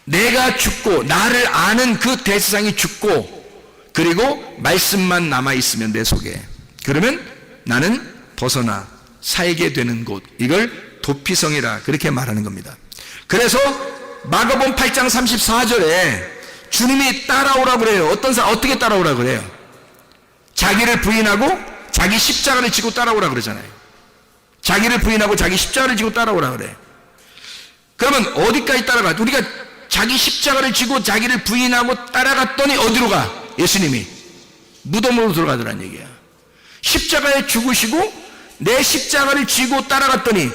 내가 죽고 나를 아는 그 대세상이 죽고 그리고 말씀만 남아있으면 내 속에, 그러면 나는 벗어나 살게 되는 곳, 이걸 도피성이라 그렇게 말하는 겁니다. 그래서 마가복음 8장 34절에 주님이 따라오라고 그래요. 어떤 사람 어떻게 따라오라고 그래요? 자기를 부인하고 자기 십자가를 지고 따라오라 그러잖아요. 자기를 부인하고 자기 십자가를 지고 따라오라 그래. 그러면 어디까지 따라가? 우리가 자기 십자가를 지고 자기를 부인하고 따라갔더니 어디로 가? 예수님이 무덤으로 들어가더란 얘기야. 십자가에 죽으시고 내 십자가를 지고 따라갔더니,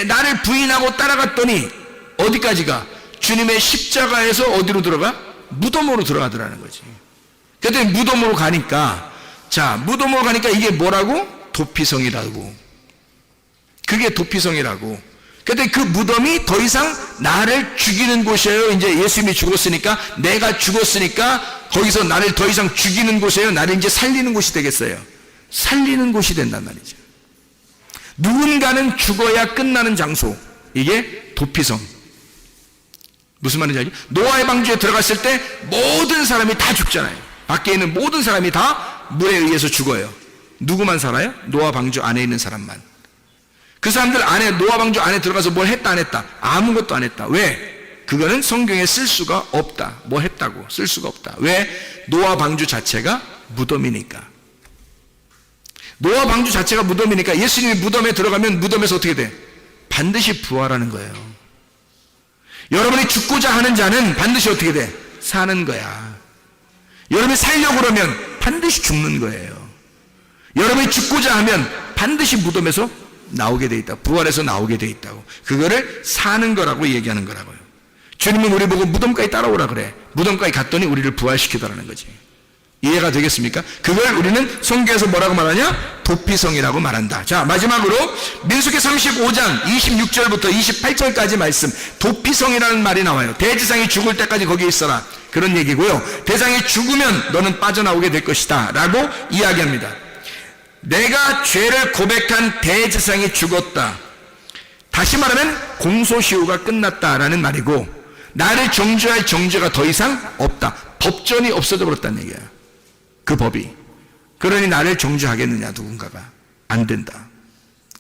나를 부인하고 따라갔더니 어디까지 가? 주님의 십자가에서 어디로 들어가? 무덤으로 들어가더라는 거지. 그랬더니 무덤으로 가니까, 자, 무덤으로 가니까 이게 뭐라고? 도피성이라고. 그게 도피성이라고. 그랬더니 그 무덤이 더 이상 나를 죽이는 곳이에요. 이제 예수님이 죽었으니까, 내가 죽었으니까 거기서 나를 더 이상 죽이는 곳이에요. 나를 이제 살리는 곳이 되겠어요. 살리는 곳이 된단 말이죠. 누군가는 죽어야 끝나는 장소, 이게 도피성. 무슨 말인지 알죠? 노아의 방주에 들어갔을 때 모든 사람이 다 죽잖아요. 밖에 있는 모든 사람이 다 물에 의해서 죽어요. 누구만 살아요? 노아 방주 안에 있는 사람만. 그 사람들 안에, 노아 방주 안에 들어가서 뭘 했다 안 했다? 아무것도 안 했다. 왜? 그거는 성경에 쓸 수가 없다. 뭐 했다고 쓸 수가 없다. 왜? 노아 방주 자체가 무덤이니까. 노아 방주 자체가 무덤이니까 예수님이 무덤에 들어가면 무덤에서 어떻게 돼? 반드시 부활하는 거예요. 여러분이 죽고자 하는 자는 반드시 어떻게 돼? 사는 거야. 여러분이 살려고 그러면 반드시 죽는 거예요. 여러분이 죽고자 하면 반드시 무덤에서 나오게 돼 있다. 부활해서 나오게 돼 있다고. 그거를 사는 거라고 얘기하는 거라고요. 주님은 우리 보고 무덤까지 따라오라 그래. 무덤까지 갔더니 우리를 부활시키더라는 거지. 이해가 되겠습니까? 그걸 우리는 성경에서 뭐라고 말하냐? 도피성이라고 말한다. 자, 마지막으로 민수기 35장 26절부터 28절까지 말씀, 도피성이라는 말이 나와요. 대지상이 죽을 때까지 거기에 있어라, 그런 얘기고요. 대상이 죽으면 너는 빠져나오게 될 것이다 라고 이야기합니다. 내가 죄를 고백한 대지상이 죽었다. 다시 말하면 공소시효가 끝났다라는 말이고, 나를 정죄할 정죄가 더 이상 없다. 법전이 없어져 버렸다는 얘기야. 그 법이. 그러니 나를 정죄하겠느냐, 누군가가? 안 된다.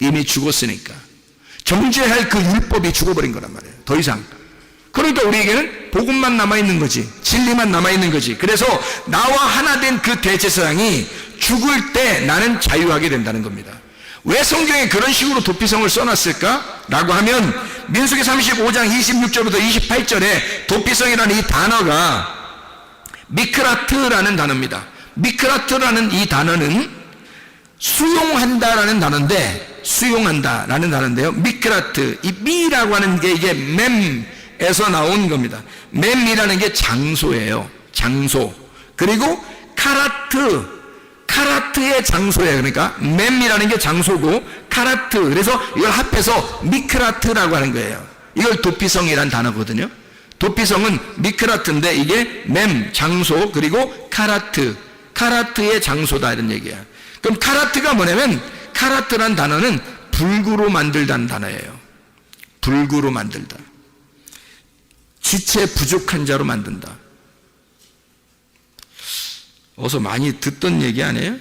이미 죽었으니까. 정죄할 그 율법이 죽어버린 거란 말이에요. 더 이상. 그러니까 우리에게는 복음만 남아있는 거지, 진리만 남아있는 거지. 그래서 나와 하나 된 그 대제사장이 죽을 때 나는 자유하게 된다는 겁니다. 왜 성경에 그런 식으로 도피성을 써놨을까? 라고 하면 민수기 35장 26절부터 28절에 도피성이라는 이 단어가 미크라트라는 단어입니다. 미크라트라는 이 단어는 수용한다라는 단어인데, 수용한다라는 단어인데요. 미크라트, 이 미라고 하는 게 이게 mem에서 나온 겁니다. mem이라는 게 장소예요. 장소. 그리고 카라트의 장소예요. 그러니까 mem이라는 게 장소고 카라트, 그래서 이걸 합해서 미크라트라고 하는 거예요. 이걸 도피성이란 단어거든요. 도피성은 미크라트인데 이게 mem, 장소, 그리고 카라트의 장소다, 이런 얘기야. 그럼 카라트가 뭐냐면, 카라트란 단어는 불구로 만들다는 단어예요. 불구로 만들다. 지체 부족한 자로 만든다. 어서 많이 듣던 얘기 아니에요?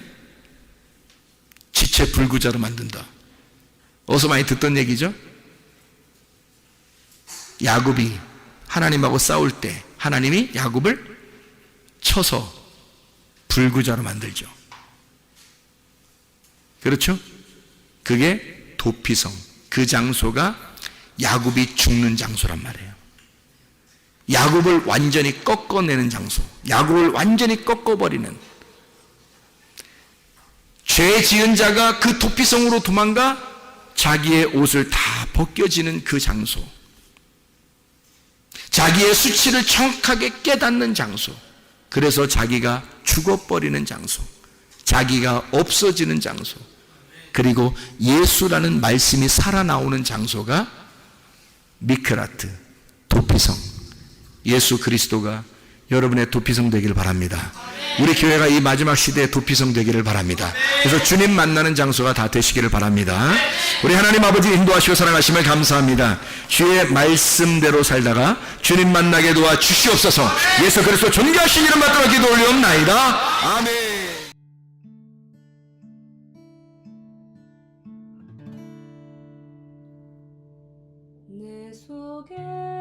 지체 불구자로 만든다. 어서 많이 듣던 얘기죠? 야곱이 하나님하고 싸울 때 하나님이 야곱을 쳐서 불구자로 만들죠. 그렇죠? 그게 도피성. 그 장소가 야곱이 죽는 장소란 말이에요. 야곱을 완전히 꺾어내는 장소, 야곱을 완전히 꺾어버리는, 죄 지은 자가 그 도피성으로 도망가 자기의 옷을 다 벗겨지는 그 장소, 자기의 수치를 정확하게 깨닫는 장소, 그래서 자기가 죽어버리는 장소, 자기가 없어지는 장소, 그리고 예수라는 말씀이 살아나오는 장소가 미크라트, 도피성. 예수 그리스도가 여러분의 도피성 되길 바랍니다. 우리 교회가 이 마지막 시대의 도피성 되기를 바랍니다. 그래서 주님 만나는 장소가 다 되시기를 바랍니다. 우리 하나님 아버지 인도하시고 사랑하심을 감사합니다. 주의 말씀대로 살다가 주님 만나게 도와 주시옵소서. 예수 그리스도 존귀하신 이름 받들어 기도 올리옵나이다. 아멘.
내 속에